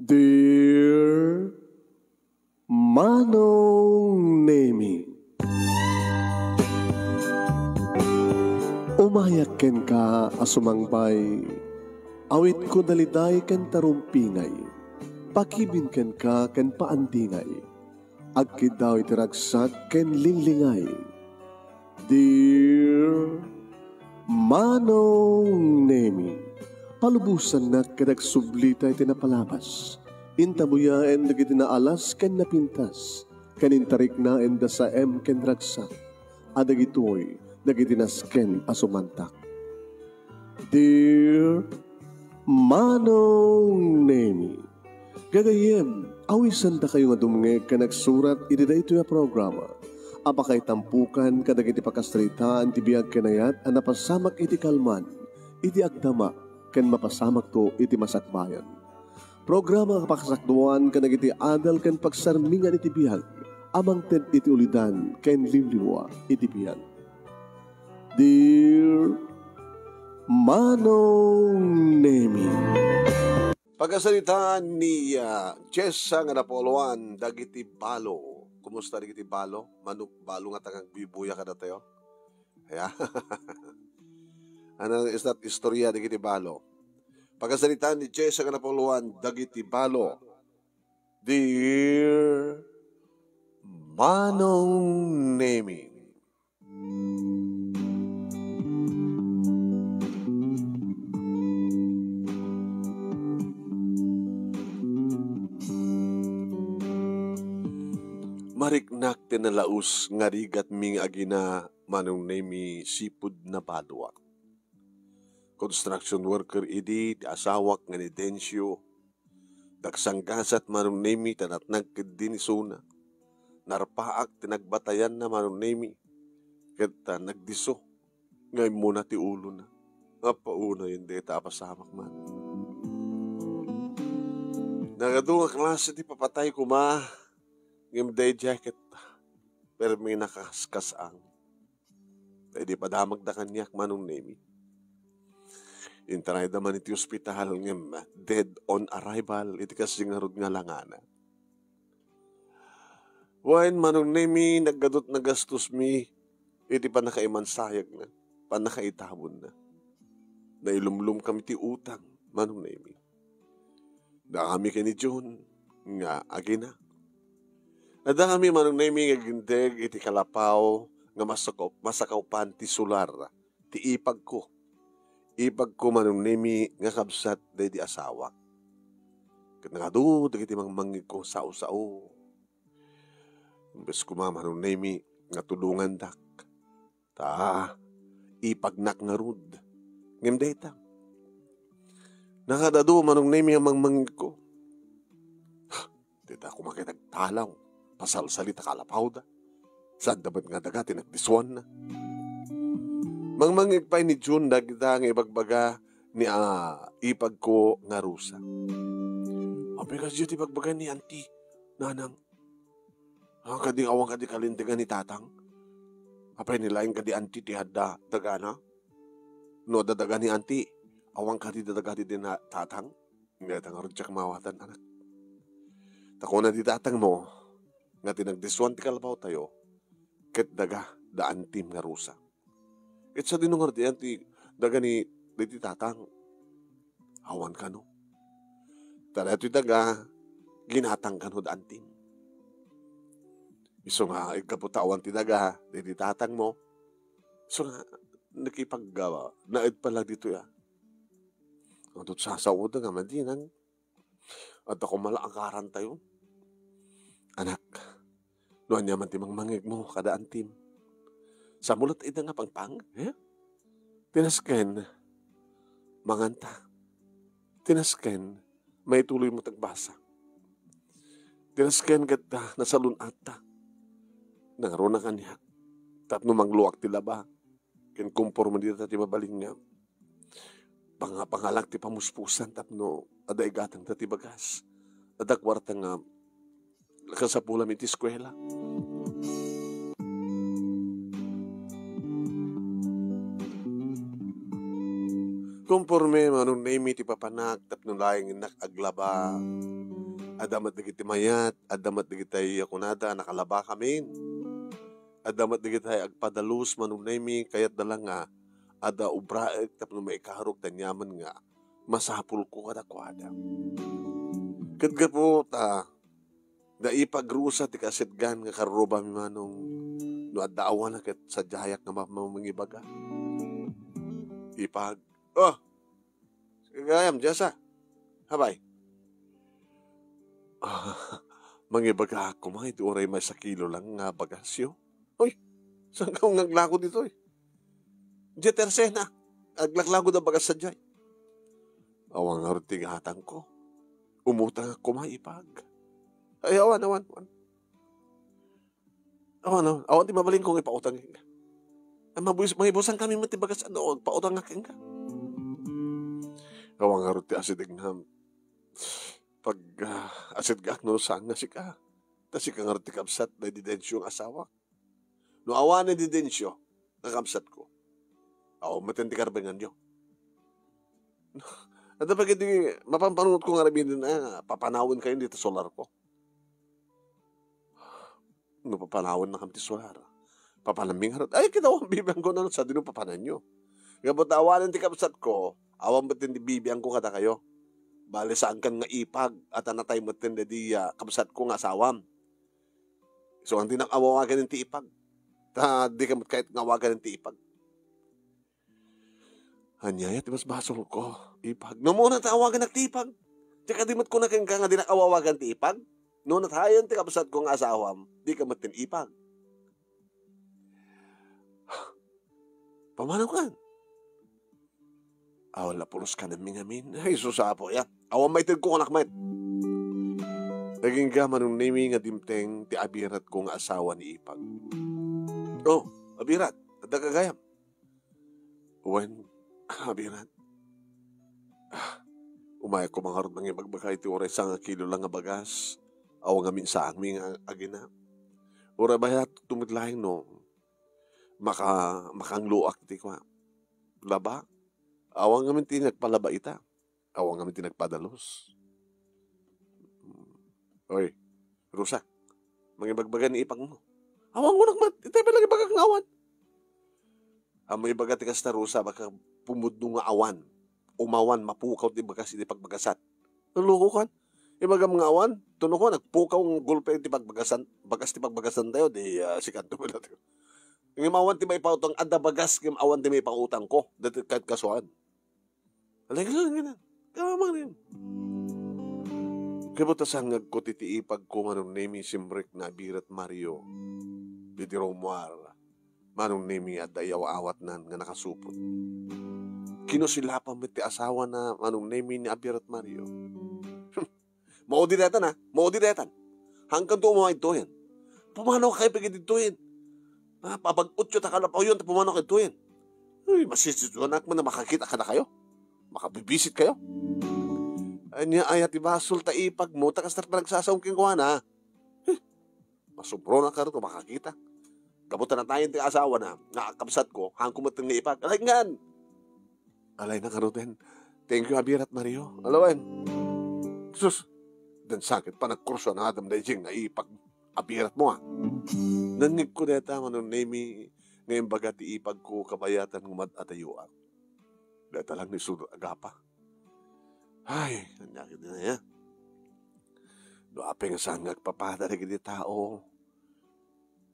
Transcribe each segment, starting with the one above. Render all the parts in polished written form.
Dear Manong Nemi, umayak ken ka asumangbay, awit ko daliday ken tarumpingay, pakibin ken ka ken paandingay, agkid daw itiragsak ken linglingay. Dear Manong Nemi, palubusan na kadagsublita iti napalabas. Intabuyaen dagiti naalas ken napintas. Kanintarik na enda sa ken ragsak. Adagitoy dagiti nasken asumantak. Dear Manong Nemi, gagayem, awisan da kayo nga dumngeg ka nagsurat iti daytoy a programa. Apakay tampukan kadagiti pakastrita ti biag kenayat a napasamak iti kalman, iti agdama, ken mapasamak to iti masakbayan. Programa kapakasakduan kadagiti adal ken pagsarmingan iti biag, amang ted iti ulidan ken liwliwa iti biag. Dear Manong Nemi, Pagkasalitaan ni Chessa nga napoluan dagiti balo. Kumusta dagiti balo? Manuk balo nga tangang bibuya kada tayo. Kaya ano is that istorya dagiti balo? Pagkasalitaan ni Chessa nga napoluan dagiti balo. Dear Manong Nemi, mariknak tinalaus nga rigat ming agina Manong Nemi sipud na badwa. Construction worker idi ti asawak nga ni Densyo. Dagsanggasat Manong Nemi tanatnag din isuna. Narpaak tinagbatayan na Manong Nemi. Kata nagdiso. Ngay muna ti ulo na. Apauna yun deta apasamak man. Nagadunga klase ti papatay ko ma. Ngim day jacket, pero may nakaskas ang. Pwede pa damag na kanyak Manong Nemi. Intaray naman iti ospital ngim dead on arrival, iti kasi nga rod nga langana. Wain Manong Nemi, naggadot na gastos mi, iti pa nakaimansayag na, pa nakaitabon na. Nailumlum kami ti utang, Manong Nemi. Dami kay ni John, nga agina. Nadami Manong Nemi nga gindeg iti kalapaw nga masakaw pan ti sular ti ipag ko. Ipag ko Manong Nemi nga kabsat day di asawa. Kat nangadu dagiti mangmangig ko sao-sao. Imbes ko Manong Nemi nga tulungan dak. Ta ipagnak nga rud. Ngem dayta. Nakadadu Manong Nemi nga mangmangig ko. Dita ko makitagtalaw. Pasal salita kalapaw da. Saan dapat nga daga tinagdiswan na. Mangmangigpay ni June dagda nga ibagbaga ni ipag ko nga rusa. Apay kasi yung ibagbaga ni auntie, nanang. Ang kading awang kadi kalintigan ni tatang. Apay nilaing kadi auntie ti hadda dagana. No dadaga ni auntie, awang kadi dadaga di din tatang. Nga tang arudyak mawatan anak. Tako na di tatang mo, nga tinagdiswan ti kalabaw tayo, ket daga daan tim nga rusa. Ket sa dinungar di anti daga ni tatang, awan ka no. Tara ito'y daga, ginatang ka no daan tim. Iso nga, ikaputawan ti daga, di tatang mo. So nga, nakipaggawa, naed pala dito ya. Ang doon sasawoda nga, madinan. At ako malaakaran tayo. Anak, noan yaman ti mangmangig mo kadaan tim. Sa mulat ida nga pangpang, tinasken, manganta. Tinasken, may tuloy mo tagbasa. Tinasken gata, nasalun ata. Nangaro na kanya. Tapno mangluwak ti laba. Ken kumpor mo dito ti mabaling nga. Pangalang ti pamuspusan tapno aday gatang ti bagas. Adagwarta nga kasapulam iti eskwela. Kumporme Manong Nemi ti papanak tapno laing inak aglaba. Adamat digiti mayat, adamat digitay kunada, nakalaba kami. Adamat digitay agpadalus, manunaymi, kayat dalang nga, ada ubraek, tapno may ikarog, tanyaman nga, masapul ko kada kwada. Kadga po, daipagrusa ti kasidgan nga karuba mi manong no adaawan na ket sa jayak nga mamangibaga. Ipag, oh, gayam, jasa, habay. Mangibaga ako mga iti oray may sa kilo lang nga bagasyo. Uy, saan ka ngaglago dito eh? Diya tersena, aglaklago na bagas sa jay. Awang aruting hatang ko. Umutang ako maipag. Ay, awan. Awan ti mabaling kong ipautang ka. Mahibusan kami matibagas ano, pautang nga ka. Awang aruti asidig nga pag asid gak no saan nga si ka. Tas si kang aruti kapsat na didensyo ang asawa. No awan na didensyo, nakapsat ko. Awan matindi karbangan nyo. At pag hindi, mapampanunod ko nga rabin na papanawin kayo dito solar ko. No, papanawin na kami solar. Papanaming harap. Ay, kitawang bibiyang ko na sa dino papanan nyo. Gabot awanan ti kapsat ko, awan ba't hindi bibiyang ko kada kayo. Bale saan kan nga ipag at anatay mo tindi di kapsat ko nga asawam. So, ang tinakawawagan ng ti ipag. Di ka kahit ngawagan ng ti ipag. Anyaya, mas basol ko. Ipag. No muna tawagan nagtipag. Tsaka di mat ko na kang nga di nakawawagan ti ipag. No natayan ti kapsat kong asawam, di ka matin ipag. Pamanaw kan? Awal na pulos ka namin amin. Ay, susapo ya. Awan may tid ko kanak may. Naging gaman nung nami nga dimteng ti abirat kong asawa ni ipag. Oh, abirat. Ada kagayam. When abirat. Umaya ko mga harot ng ibagbagay ti oray sa nga kilo lang nga bagas. Awang amin sa aming agina. Oray bayat tumidlaing no. Makangluak ti kwa. Laba. Awang amin ti nagpalaba ita. Awang amin ti nagpadalos. Oy, Rusa. Mga ibagbagan ni ipag mo. Awang mo nagmat. Itay pa lang ibagag ng awan. Ang mga ibaga ti kasta Rusa baka pumudno nga awan. Umawan, mapukaw ti bagas iti pagbagasat. Naluko kan. Ibaga mga awan, tuno ko, nagpukaw ng gulpe ti pagbagasan. Bagas ti pagbagasan tayo, di sikanto mo natin. Yung imawan ti may pautang, ada bagas, yung awan ti may pautang ko. Dati kahit kasuan. Alay ka lang, ganun. Kamang rin. Kabutasan ko titi ipag ko manong nemi simbrek na Birat Mario. Biti Romuar. Manong nemi at dayaw awat nan nga nakasupot. Kinusilapan mo ti asawa na manong nemi ni Birat Mario. Maudiretan ha, maudiretan. Hanggang to mga ito yan. Pumanaw kayo pag ito yan. Papag-ut yun, takalapaw yun, pumanaw kayo ito yan. Uy, masisituanak mo na makakita ka na kayo. Makabibisit kayo. Anya ayat ibasol ta ipag mo, takas na nagsasawking kuha na. Masubro na ka rin kung makakita. Kabutan na tayo ng asawa na, nakakabsat ko, hang kumatang ni ipag. Alay ngan! Alay na ka rin. Thank you, Birat Mario. Alawan. Sus, dan sakit pa nagkurso na Adam Dajing na ipag abirat mo ha. Nangig ko deta manong nemi ngayon baga ti ipag ko kabayatan ngumad atayuak. Deta lang ni Sudo Agapa. Ay, nanyakit na ya. Doapeng sangag papada na gini tao.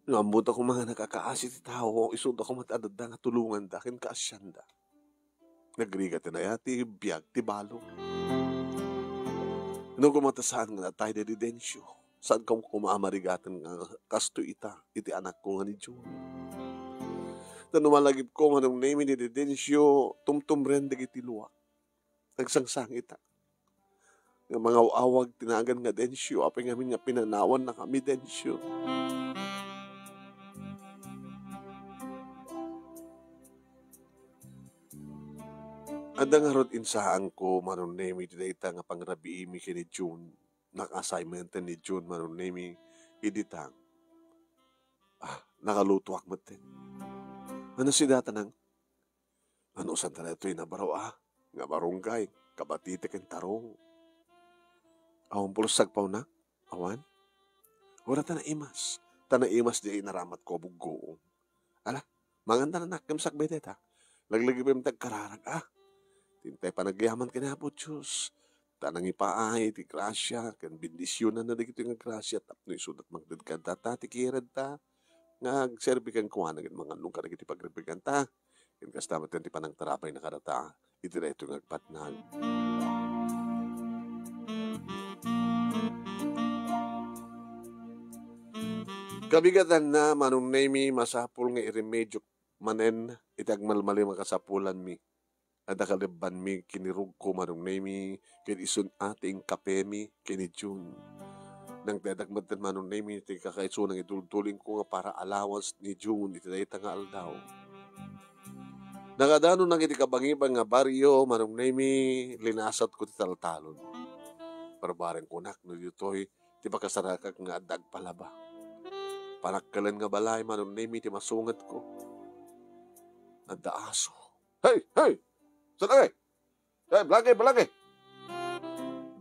Ngambot ako mga nakakaasi ti tao. Isud ako matadad nga tulungan da. Kin kaasyanda. Nagrigat na ya ti biyag ti balo. Nung kumatasaan nga tayo na didensyo. Saan ka kumamarigatan nga kasto ita. Iti anak ko nga ni June. Nanumalagip ko nga nung name ni didensyo. Tumtum rin dagiti luwa. Nagsangsang ita. Nga mga awag tinagan nga densyo. Apay ngamin nga pinanawan na kami densyo. Adang harot insaan ko manong nemi dita nga pangrabi imi kini June. Nak-assignment ni June manong nemi iditang. Nakalutuak matin. Ano si data nang? Ano saan na ito'y nabaraw Nga barunggay, kabatitik ang tarong. Awan pulusag pa na. Awan. Ora tanaimas. Tanaimas di inaramat ko buggoong. Ala, manganda na nakimsak betet ha. Laglagi pa yung tagkararag Tintay pa nagyaman ka na po, Diyos. Tanang ipaay, ti grasya, kan bindisyonan na dagito nga grasya, tapno isudat magdad ka ta, tikirad ta, nga agserbi kang kuha na mga nung ka nagiti pagrebigan ta, kan kastamat kan ti panang tarapay na karata, iti na ito nga agpatnag. Kabigatan na manong mi masapul nga iremedyo manen itagmalmali makasapulan mi. Ada kaliban mi kinirug ko manong mi kin isun ating kape mi kini June. Nang dadagmatan manong mi ti kakaiso nang itultuling ko nga para allowance ni June iti dayta nga aldaw. Nakadano nang iti kabangibang nga baryo manong mi linasat ko ti taltalon. Parbareng kunak no yutoy ti pakasarakak nga adag palaba. Panakkalan nga balay manong mi ti masungat ko. Nadaaso. Hey! Hey! Saan hey, balagay!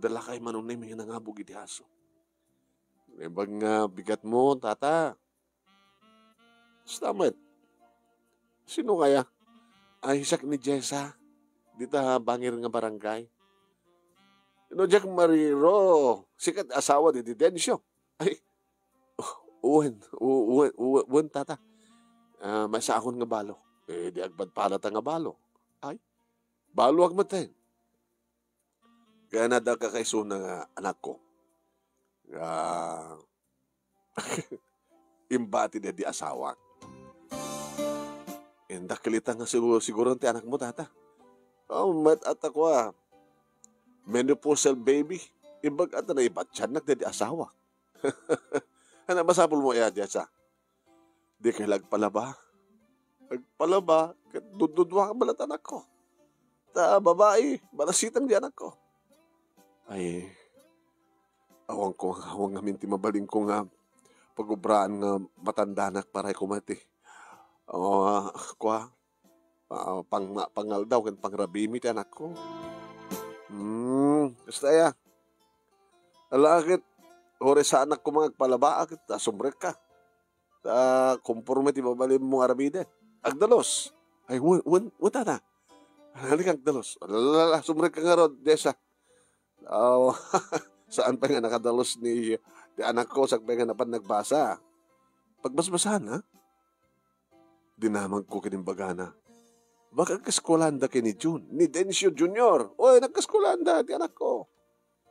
Dala kay manong mi nga nangabog iti aso. Ibang nga bigat mo, tata. Stamet. Sino kaya? Ay, hisak ni Jessa. Dito bangir nga barangay. Jack Mariro. Sikat asawa di Densyo. Ay, uwan, tata. May sa akon nga balo. Di agbad palat nga balo. Ay, balo agmaten. Kaya na daw kakaiso ng anak ko. Imbati na di asawa. Dakilita nga siguro ti anak mo, tata. Mat at ako menopausal baby. Imbag at na ibatyan na di asawa. Ano masapul mo iya, Jessa? Di kay lagpalaba. Lagpalaba, dududwa ka balat anak ko. Ta babae, balasitang di anak ko. Ay, awang nga minti mabaling ko nga pagubraan nga matandanak para kumati. Pangal daw kan pangrabimi ti anak ko. Basta ya. Alakit, hore sa anak ko mga palaba, akit, asumrek ka. Kumpurme ti mabalim mo arabide. Agdalos. Ay, wata na. Halik agdalos. Alala, sumrek ka nga ron, Desa. Saan pa nga nakadalos ni anak ko sa nga napan nagbasa. Pagbasbasahan, ha? Dinamag ko kinimbagana. Baka kaskulanda kini June, ni Densyo Junior. Oy, nagkaskulanda, di anak ko.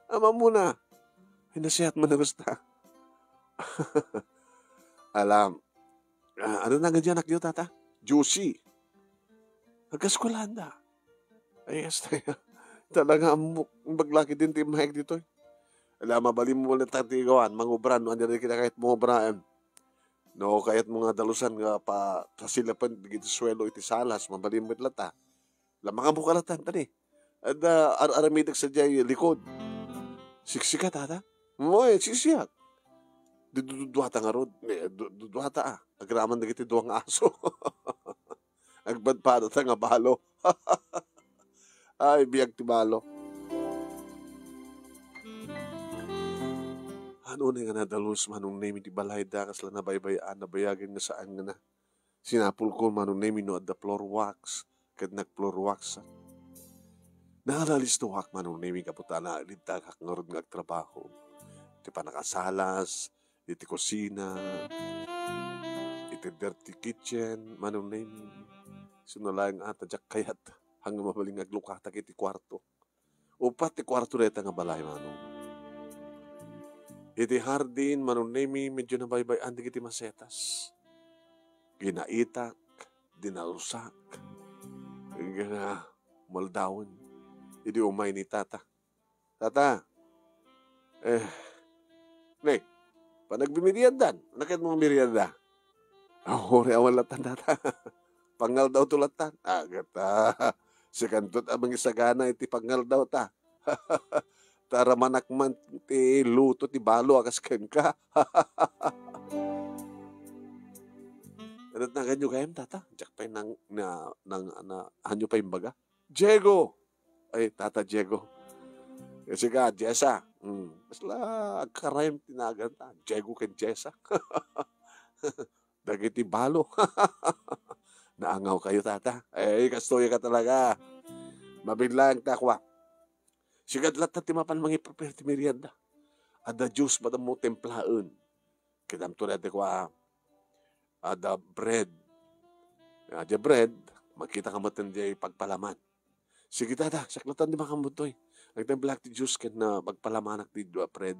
Ama muna. Hinasiyat mo na gusta. Alam, ano na nga dyan anak niyo, tata? Juicy. Nagkaskulanda. Ay, talaga maglaki din ti mahig dito. Alam, mabalim mo na tatigawan, mangubran, no, andyan kita kahit mangubran. No, kahit mga dalusan nga pa kasilapan, iti swelo, iti salas, mabalim mo lata. Lamang ang bukalatan, tani. At aramidag sa jay likod. Siksika, tata? Moy, siksiyak. Dudwata nga rod. Dudwata Agraman na kiti duwang aso. Agbadpada ta nga balo. Ay, biyag ti balo. Ano na nga nadalus manong name ti balay da kasla nabaybayaan nabayagan nga saan nga na. Sinapul ko manong name no at the floor wax. Kad nag-floor wax. Naalalis to wak manong name kaputana alita kakngarod nga agtrabaho. Iti panakasalas, iti kusina, iti dirty kitchen, manong name. Sinulayang ata jak kayat hanggang mabaling aglukatak iti kwarto. Upat ti kwarto reta nga balay manong. Iti hardin, manong nemi, medyo nabaybayan di kiti masetas. Ginaitak, dinalusak, nga maldawon. Iti umay ni tata. Tata, ne, panagbimiriandan, nakit mong mirianda. Hore awalatan tata. Pangal daw tulatan. Agata, si kantot abang isagana iti pangal daw ta. Tara manakman ti luto ti balo akas ken ka. Anot na ganyo kayam tata? Diyak pa nang hanyo pa yung baga? Diego! Ay, tata Diego. Kasi ka, Jessa. Masla agkarayam tinagan ta. Diego ken Jessa. Dagiti balo. Naangaw kayo tata. Kastoy ka talaga. Mabiglang takwa. Sigadlat na timapan mga prepare ti merienda. Ada juice ba mo templaen. Kidam to na kwa ada bread. Ada bread. Makita ka mo di pagpalaman. Sige tata, saklatan di makamutoy. Nagtembla ti juice ken na magpalamanak ti bread.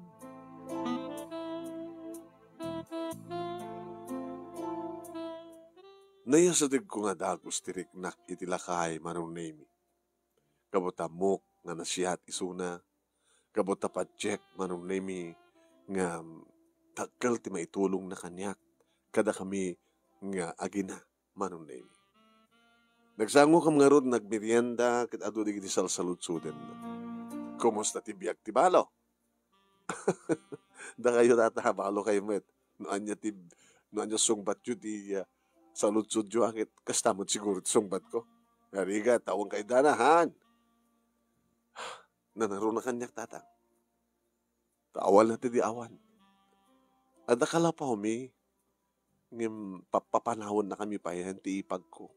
Nayasadig ko nga dagos tiriknak itilakay manong name. Kabota mok nga nasiyat isuna. Kabota pa check manong name nga takkel ti maitulong na kanyak. Kada kami nga agina manong name. Nagsango kam nga ron nagmerienda ket adu digiti salsaludsuden. Kumusta ti biag ti balo? Da kayo tata balo kayo met. No anya sungbat yu ti saludsud yu akit kastamot siguro ti sungbat ko. Nariga tawang kay danahan. Nanaro na kanyak tata. Taawal na ti di awan. Ada kala pa humi ngem papanahon na kami pa yan ti ipag ko.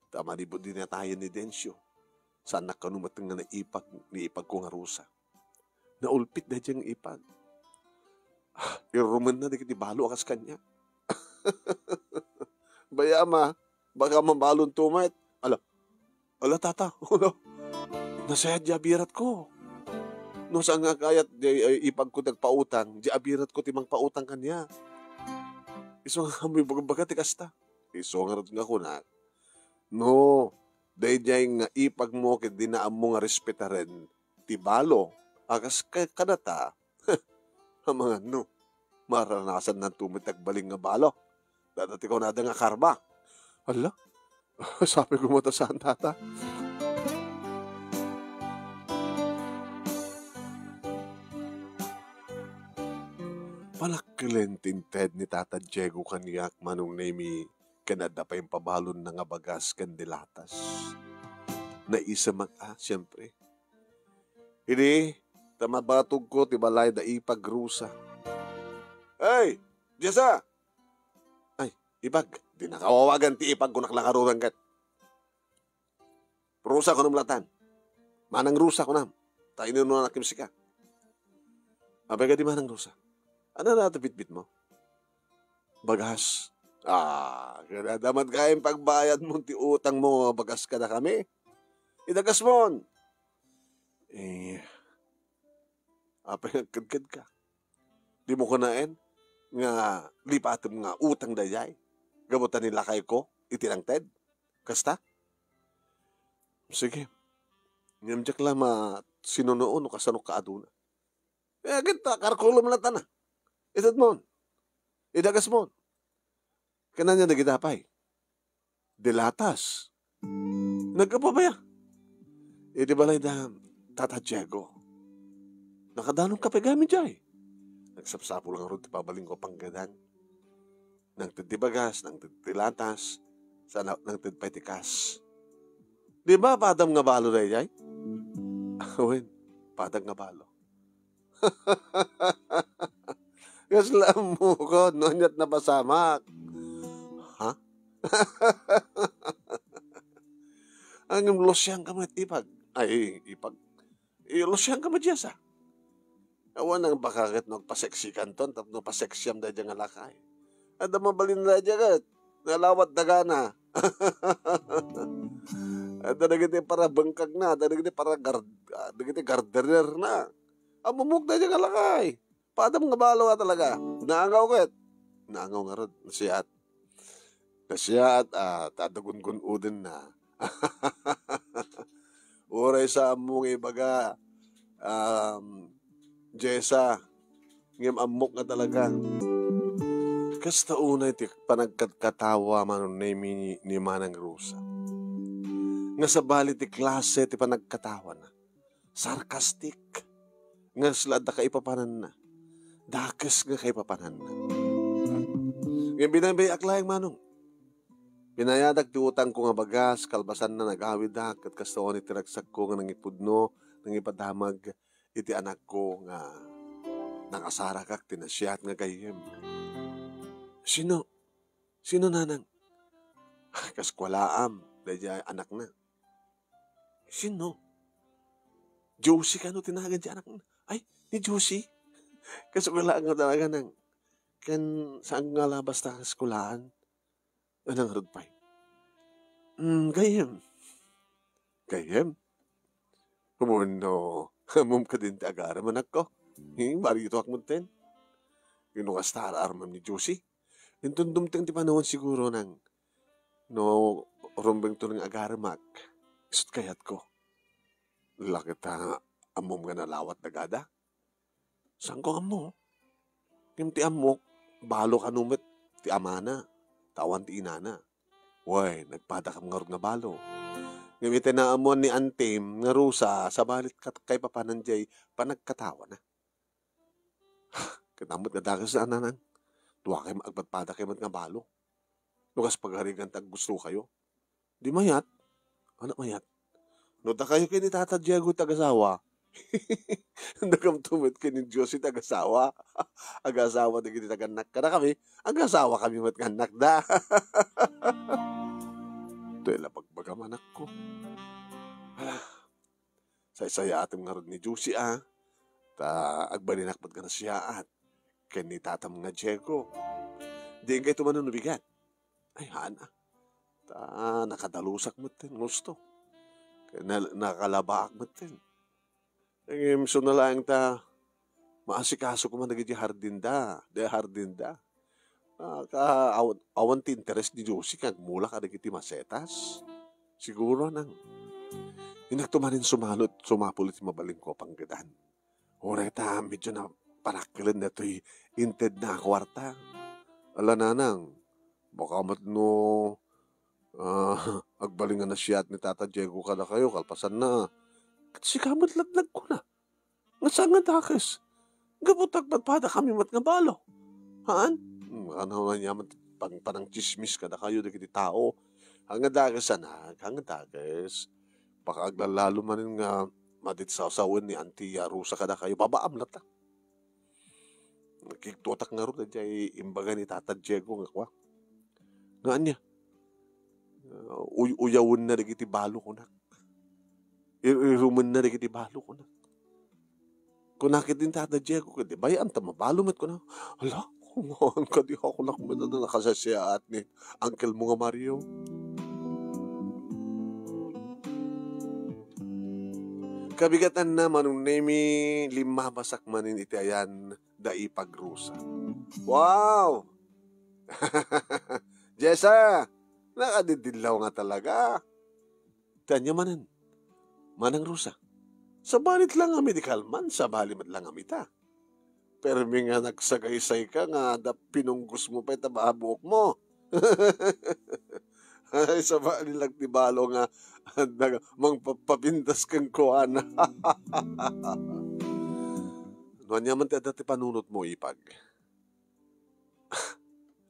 Tama di po din na tayo ni Densyo. Saan nakanumatang nga ni ipag ko nga rusa. Naulpit na diyang ipag. Iruman na di kiti balo akas kanya. Bayama, baka mabalon tumat. Ala tata, nasaya di abirat ko. No saan nga kayat di ipag ko nagpautang, di abirat ko timang pautang kanya. Iso nga may baga ti kasta. Iso nga rin nga ko na. No, dahil diyay nga ipag mo kit dinaam mo nga respetaren ti balo. Akas kanata, mga no, maranasan ng tumitagbaling nga balo. Dadati ko nada nga karma. Hala, sabi ko mo ta saan tata. Palakkilentinted ni Tata Diego kaniyak manong nemi kanada pa yung pabalon na nga bagas kandilatas. Naisa siyempre. Hindi, tamabatog ko ti balay da ipagrusa. Ay, Jessa! Ay, ipag, di nakawawagan ti ipag ko naklakaruran kat. Rusa ko namlatan. Manang rusa ko nam. Tayo na nakimsika. Abay ka di manang rusa. Ano na bitbit mo? Bagas. Kaya damat kayong pagbayad mo ti utang mo, bagas ka na kami. Idagas mo. Apay nagkadkad ka. Di mo kunain nga lipatom nga utang dayay. Gabutan nila kay ko, itinangted. Kasta? Sige. Nyamjak lang sinunoon o kasanok ka aduna. Kita, karkulom lang na. Itad mo. Idagas mo. Kananya nagidapay. Dilatas. Nagkapabaya. Di balay da Tata Diego. Nakadanong kapegamin diyay. Nagsapsapo lang ron, pabaling ko panggadang. Nang titibagas, nang titilatas, nang titipetikas. Di ba padam nga balo na diyay? Awin, padang nga balo. Kaslam mo ko, nonyat na pasamak. Ha? Ang losyang ka mo ipag. Ay, ipag. Losyang ka mo diyasa. Awan ang bakakit nagpaseksikan ton, tapos nagpaseksyam da dyan nga lakay. Ada mabalin na dyan kat. Nalawat daga na. Ada nagiti para bengkag na. Ada nagiti para gardener na. Amumuk na dyan nga lakay. Padam nga balo ka talaga. Naangaw kat. Naangaw nga rin. Nasiyat. Tadagun-gun udin na. Uray sa among ibaga. Jessa. Ngem amok nga talaga. Kasta unay ti panagkatawa manon ni Manang Rosa. Nga sa bali ti klase ti panagkatawa na. Sarcastic. Nga slada ka ipapanan na. Dakes nga kay papanan na. Ngayon binabay aklayang manong. Pinayadag ti utang ko nga bagas, kalbasan na nagawid dak, at kastawa ni tiragsak ko nga nangipudno, nangipadamag, iti anak ko nga Nakasara kak tinasyat nga gayem. Sino? Sino nanang? Kaskwalaam, dahil anak na. Sino? Josie ka no tinagan di anak na. Ay, ni Josie? Kaskwalaam nga talaga nang kan saan nga labas ta kaskwalaan? Anang rudpay? Gayem. Gayem? Kumundo, hamom ka din ti agaraman ako. Marito ak mo ten. Ginukas ta ararmam ni Josie. Intun dumteng ti panahon siguro nang no rumbeng to ng agaramak. Isut kayat ko. Lakit ta amom nga nalawat na gada. Saan ko amo? Kim ti amok, balo ka numit ti amana. Tawan ti inana. Way, nagpadakam nga nga balo. Gamitin na amon ni Antim nga rusa sa balit kay papananjay panagkatawa na. Kinamot nga dakas na ananan. Tuwa kayo maagpadpada kayo nga balo. Lukas pagharigan tag gusto kayo. Di mayat. Anak mayat. Nuta kayo kayo ni Tata Diego tagasawa. Nakam tumit kayo ni Josie tagasawa. Agasawa na gini taganak ka na kami. Agasawa kami matganak da. Tuwela pagbagamanak ko. Hala. Say-saya ating nga rin ni Josie Ta agbalinak pat ka na siya at ken ni tatam nga Diego. Di kayo tumanon bigat. Ay, hana. Ta nakadalusak mo tin gusto. Nakalabak mo tin. So na lang ta maasikaso ko man naging hardin da. De hardin da. Awan ti interest ni Josie kag mula ka naging masetas. Siguro nang inagtumanin sumapulit mabaling ko panggitan. Oray ta medyo na panakilan na to'y inted na kwarta. Ala nanang, baka matno agbalingan na siya at ni Tata Diego ka na kayo, kalpasan na. At si kamat laglag ko na. Nga saan nga dakas? Gabutag patpada kami mat nga balo. Haan? Ano nga niya panang chismis ka na kayo na kiti tao. Hanga dagas anak, hanga dagas. Baka aglalalo manin nga maditsaw-sawan ni Auntie Rusa ka na kayo, babaam na ta. Nagkiktutak nga rin na dyan, imbaga ni Tata Diego nga kwa. Nga niya, uyawin na nagiti balo ko na. Iruman na nagiti balo ko na. Kung nakit din Tata Diego, kundi bayan ta, mabalumit ko na. Hala, kumahan ka di ako nakumita na nakasasya at ni Uncle mo nga Mario. Kabigatan na manong nemi lima basak manin iti ayan da ipagrusa. Wow! Jessa! Nakadidilaw nga talaga. Tanya manan. Manang rusa. Sa balit lang nga medical man, sa balit lang nga mita. Pero may nga nagsagaysay ka nga da pinunggus mo pa itababuok mo. Ay, sa balit lang tibalo nga mang papapindas kang kuhan. Noon niya man dati panunot mo ipag.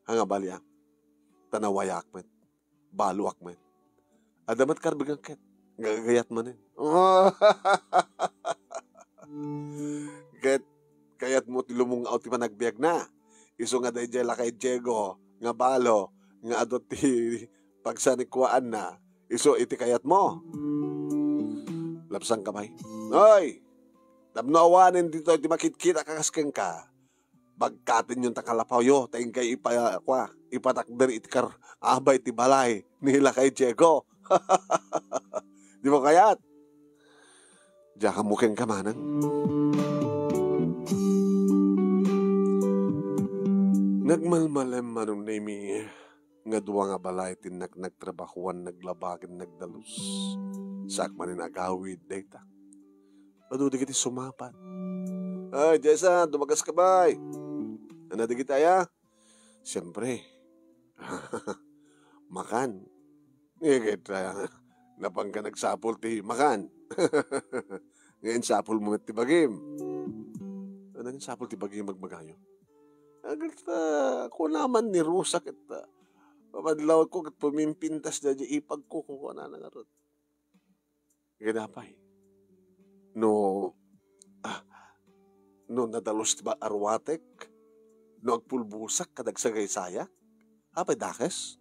Hanga bali tanawayak man. Baluak man. Adamat karbigang ket. Gagayat man Kayat mo tilumong ti panagbiag na. Iso nga day jela kay Diego. Nga balo. Nga adot ti pagsanikwaan na. Iso iti kayat mo. Lapsang kamay. Hoy! Tabnawanin dito iti makit-kita kakaskeng ka. Bagkatin yung takalapaw yo. Taing kay ipatakder iti abay iti balay. Nila kay Diego. Di mo kayat? Diya ka mukhang kamanang. Nagmalmalem manong nami nga duwa nga balay tinak nagtrabahuan naglabagin nagdalus. Sakmanin agawid data. Ado di kiti sumapan. Ay, Jessa, dumagas ka bay. Ano di kita Siyempre. Makan. Kita napang ka nagsapol ti makan. Ngayon sapol mo ti bagim. Ano nga sapol ti bagim magmagayo? Agad ako naman ni Rosa kita. Papadlaw ko kat pumimpintas na di ipag ko kung ano nga ron. Ganapay. No, no nadalos ti ba arwatek, no agpulbusak kadag sagay-sayak, apay dakes.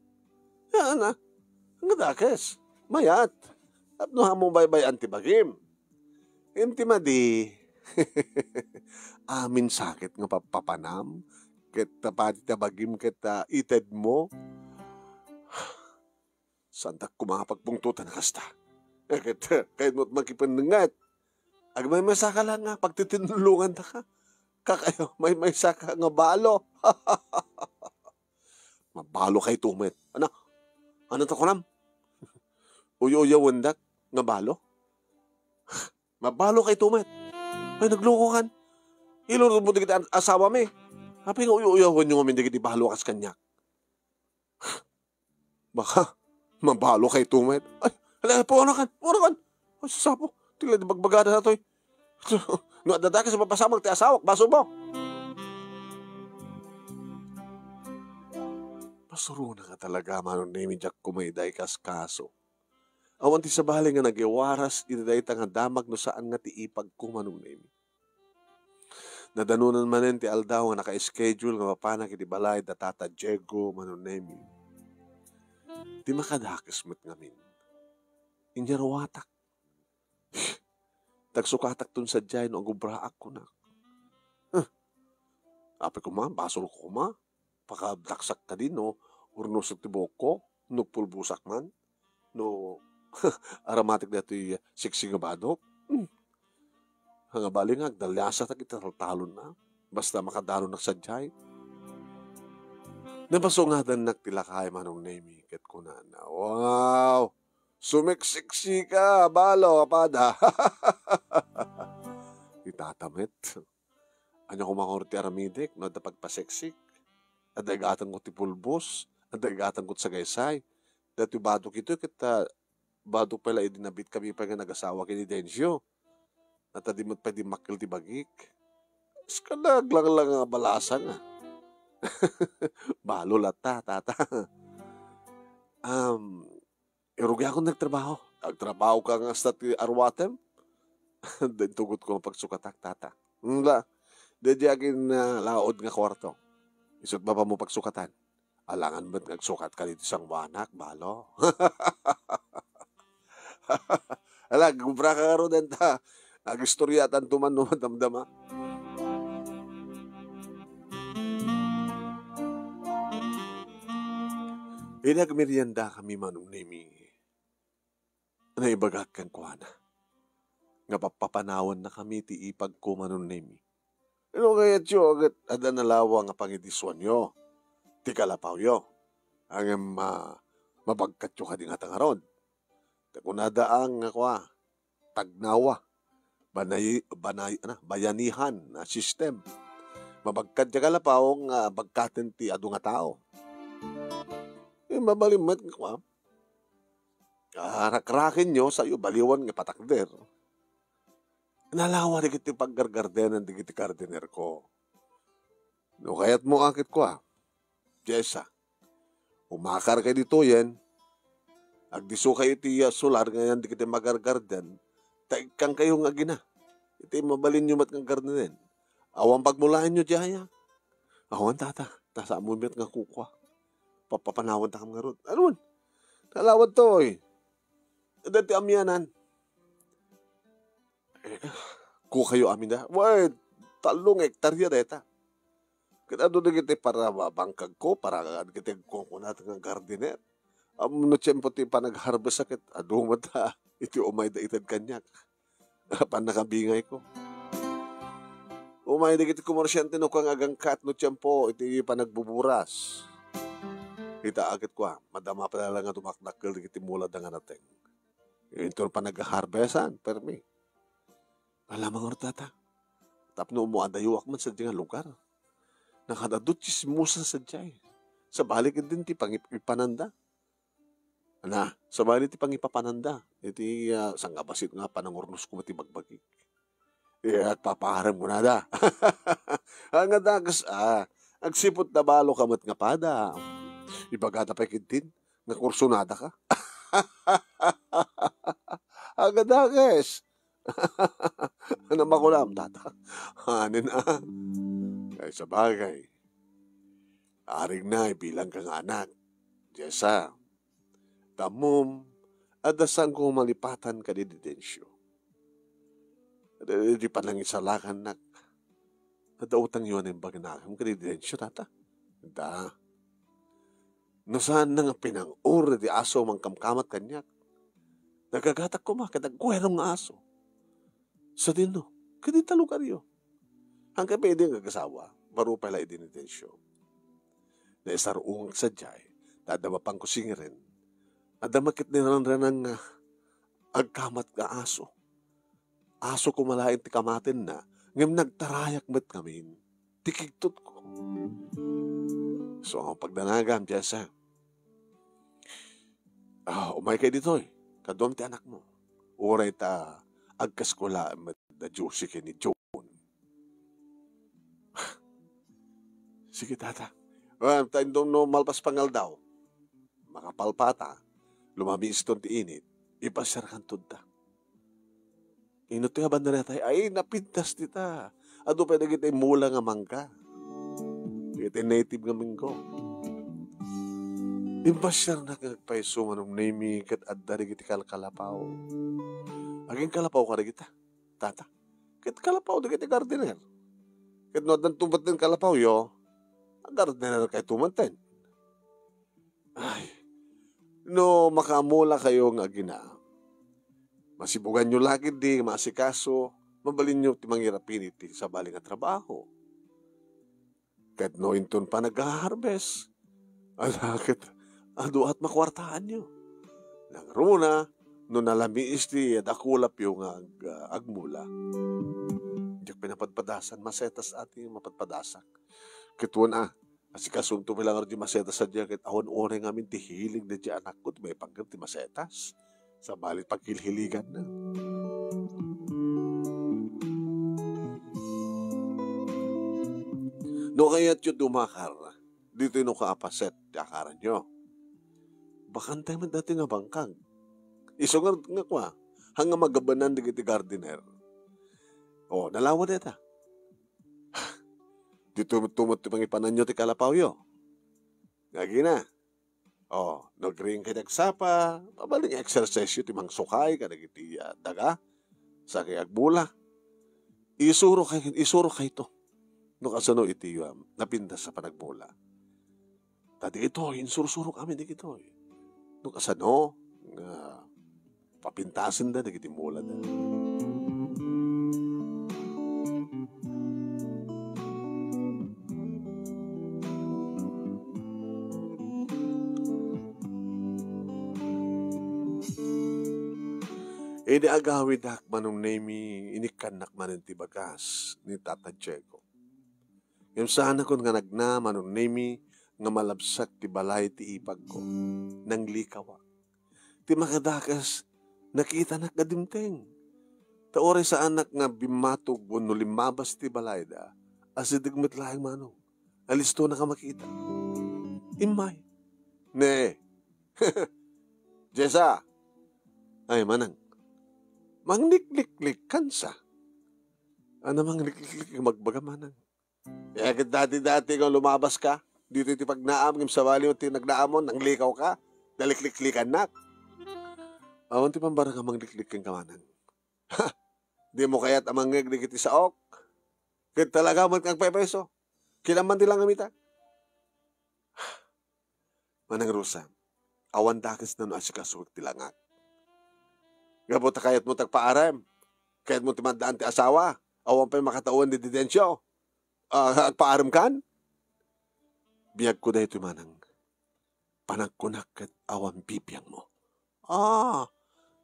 Yan na, ang dakes, mayat, at no hamong baybay antibagim. Intimadi, amin sakit nga papapanam, kita pati tabagim kita ited mo, santak kumapagpungtutan kasta. Kahit mo't magkipanungat, ag may masaka lang nga, pagtitinulungan ta ka. Kakayo, may saka nga balo. Mabalo kay tumit. Ano to kunam? Uyo-uyo wendak nga balo? Mabalo kay tumit. Ay, naglukuhan. Ilurod mo digit asawa mi. Hapi nga uyo-uyo yung umin digit ibalo kas kanyak. Baka, mabalo kay tumit. Ay, hala, puno kan. Ay, sasapo. Tingnan di bagbagada na to eh. No, adada ka sa papasamang ti asawak, baso mo. Pasuro na ka talaga, manon name Jack kumayday kas kaso. Awan ti sa bali nga nagiwaras, itiday nga damag no saan nga ti ipag kumanong name. Nadanunan manen ti aldaw nga naka-schedule nga mapanag iti balay da Tata Diego manon name. Ti makadakis met ngamin. Inyarwatak. Tagsukatak tun sa dyan, no, agubraak ko na. Ape ko ma, basol ko ma. Pakadaksak ka din, no. Urnusok tibok ko, no pulbusak man. No, aromatic na ito siksi nga badok. Hanga bali nga, dalyasa ta kita talon na. Basta makadalo na sa dyan. Nabaso nga dan nagtilakay manong name, ket ko na. Wow! Sumiksiksi ka, balo, kapada. Itatamit. Ano ko makorti aramidek, no, da pagpaseksik. Adagatan ko ti pulbos, adagatan ko sa gaysay. Dati badok ito, kita badok pala idinabit kami pa nga nag-asawa kini Densyo. At adimot pa di makil ti bagik. Skalag lang nga balasa nga. Balo lata, tata. Irugi ako nagtrabaho. Nagtrabaho ka nga sa arwatem. Den tugot ko pagsukatak, tata. Nga, dedi akin laod nga kwarto. Isot ba pa mo pagsukatan? Alangan ba't nagsukat ka dito sang wanak, balo? Alag, gubra ka ro den ta. Agistoryatan tuman no damdama. Inagmerienda kami manong nimi. Naibagat kan kuana. Nga papapanawan na kami ti ipag ko manon nimi. Ano kaya tiyo agad ada nalawa nga pangidiswan yo. Ti kalapaw yo. Ang mabagkat yo kading atangaron. Kunadaang nga kwa. Tagnawa. Bayanihan na system. Mabagkat ya kalapaw nga bagkaten ti adu nga tao. Mabalimat nga kwa. Rakrakin nyo sa'yo, baliwan nga patakder. Nalawa rin kiti paggargardenan di kiti kardiner ko. No, kaya't mo akit ko Jessa, umakar kayo dito yan. Agdiso kayo iti solar ngayon di kiti magargarden. Taikang kayo nga gina. Iti mabalin nyo mat ng gardenen. Awan pagmulaan nyo diyaya. Awan tata, nasa amumet nga kukwa. Papapanawan takam nga ron. Ano? Nalawad to dati amyanan. Ko kayo amin na. Wait, 3 hektarya deta. Kita doon na kita para bangkag ko, para kita kukunat ng gardener. No tiyempo ti pa nag-harvest sakit. Adumat iti umay da itad kanyak. Pan nakabingay ko. Umay da kita komersyante no kang agangkat no tiyempo iti pa nagbuburas. Kita agad ko madama pa lang nga tumaknakil di kiti mula da nga natin. Ito pa nag-harvestan, permi. Alam nga tata. Tapno umuadayuak man sa diyang lugar. Nakadadot chismusa sa diyay. Sa balik din ti pangipananda. Sa balik ti pangipapananda. Iti sanggabasit nga panangurnos ko mati bagbagik. At papaharam ko na da. Ang adagas agsipot na balo kamat nga pada. Ibagata pa ikintin. Nga kursunada ka. Agadages. Ano makulam, tata? Hanin Ay sa bagay, aring na bilang kang anak. Jessa, tamom, adasan kong malipatan ka di Didensyo. Di pa lang isalakan na, adautang yun ang baganakam ka di Didensyo, tata. Da, no saan na nga pinang-ura di aso mang kamkamat kanyak. Nagagatak ko kadagwerong aso. Sa dino, kaditalo ka riyo. Hanggang pwede nga kasawa, baro pala idinitensyo. Na isarung sa jay, dadama pang kusing rin. Adamakit nilang rin ang agkamat ka aso. Aso ko malain ti kamatin na, ngam nagtarayak met kamin, tikigtot ko. So ang pagdanagam, Jessa, umay kay dito kadom ti anak mo. Uray ta, agkas ko la, da Josie kay ni John. Sige, tata. Tayo doon no malpas pangal daw. Makapalpata, lumamis ton ti init, ipasar kan tudda. Inot nga banda na tayo, ay napintas dita. Ado pa na kita mula nga mangga. Kita native nga minggo. Impasar na kagpaiso nga nung nami kat adda rin kiti kalapaw. Aging kalapaw ka rin kita, tata. Kit kalapaw na kiti gardener. Kit no, dan tumat ng kalapaw yo, ang gardener kay tumanten. Ay, no makamula kayo nga gina. Masibugan nyo lagi di, masikaso, mabalin nyo timangirapin iti sa baling nga trabaho. Kahit no inton pa nag-harvest, alakit, ado at makwartaan nyo. Nang runa, no nalamiis di, dakulap yung agmula. Diyak pinapadpadasan, masetas ating mapadpadasak. Kituan asikasunto bilang di masetas sa diya, kahit ahon-ore ngamin ti hiling na di anak ko, may pangkat ti masetas. Sa balit pagkilhiligan na. No kaya't yun dumakar, dito yung kaapaset, akaran nyo. Bakantay man dati nga bangkag. Iso nga kwa, hanga magabanan di kiti gardener. O, nalawa dita. Dito tumot pang ipanan nyo ti kalapaw yo. Ngagi na. O, nag-ring kay nagsapa, pabaling exercise yun, timang sukay, kanagiti daga, sa kay agbula. Isuro kay to. No kasano iti napindas sa panagbula. Tadi ito, insuro-suro kami di ito. No kasano, papintasin na, nagiti mula na. Ini agawid hakman nung nami inikanak man ti bagas ni Tata Diego. Yung sana kun nga nagnama nung nami nga malabsak ti balay ti ipag ko nang likawa. Ti makadakas nakita na kadimteng. Taore sa anak nga bimatog no limabas ti balay da asidigmet laing manong. Alisto na ka makita. Imay. Ne. Jessa. Ay manang. Mangliklik kansa. Ano mangliklik magbagamanang? Kaya dati-dati kung lumabas ka, dito iti pagnaam, ng sabali mo tinagnaamon, nang likaw ka, naliklik-likan na. Awan ti pambara ka mangliklik kang kamanang. Ha! Di mo kaya't amang ngaglik iti saok. Kaya talaga mo kang pepeso. Kilaman ti lang amita. Manang Rosa, awan dakis na no asikasuwag ti langat. Gabot kayat mo tagpaaram. Kayat mo timandaan ti asawa. Awan pa'y makatauan di Didensyo. At paaram kan? Biyag ko na ito manang. Panagkunak at awan bibiyang mo.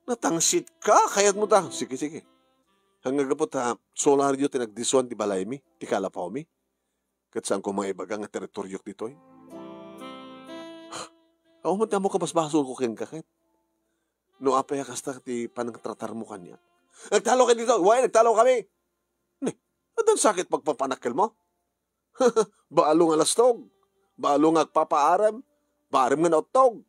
Natangsit ka. Kayat mo ta. Sige. Hanggang gabot solaryo tinagdisuan ti balay mi. Ti kalapaw mi. Kat saan ko mga ibagang at teritoryok dito eh. Awan mo ka basbasol ko keng kakit. No apaya kasta ti panagtratar mo kanya. Nagtalo kayo dito. Why? Nagtalo kami. Adan sakit pagpapanakil mo? Baalo nga lastog. Baalo nga agpapaaram. Baaram nga nautog.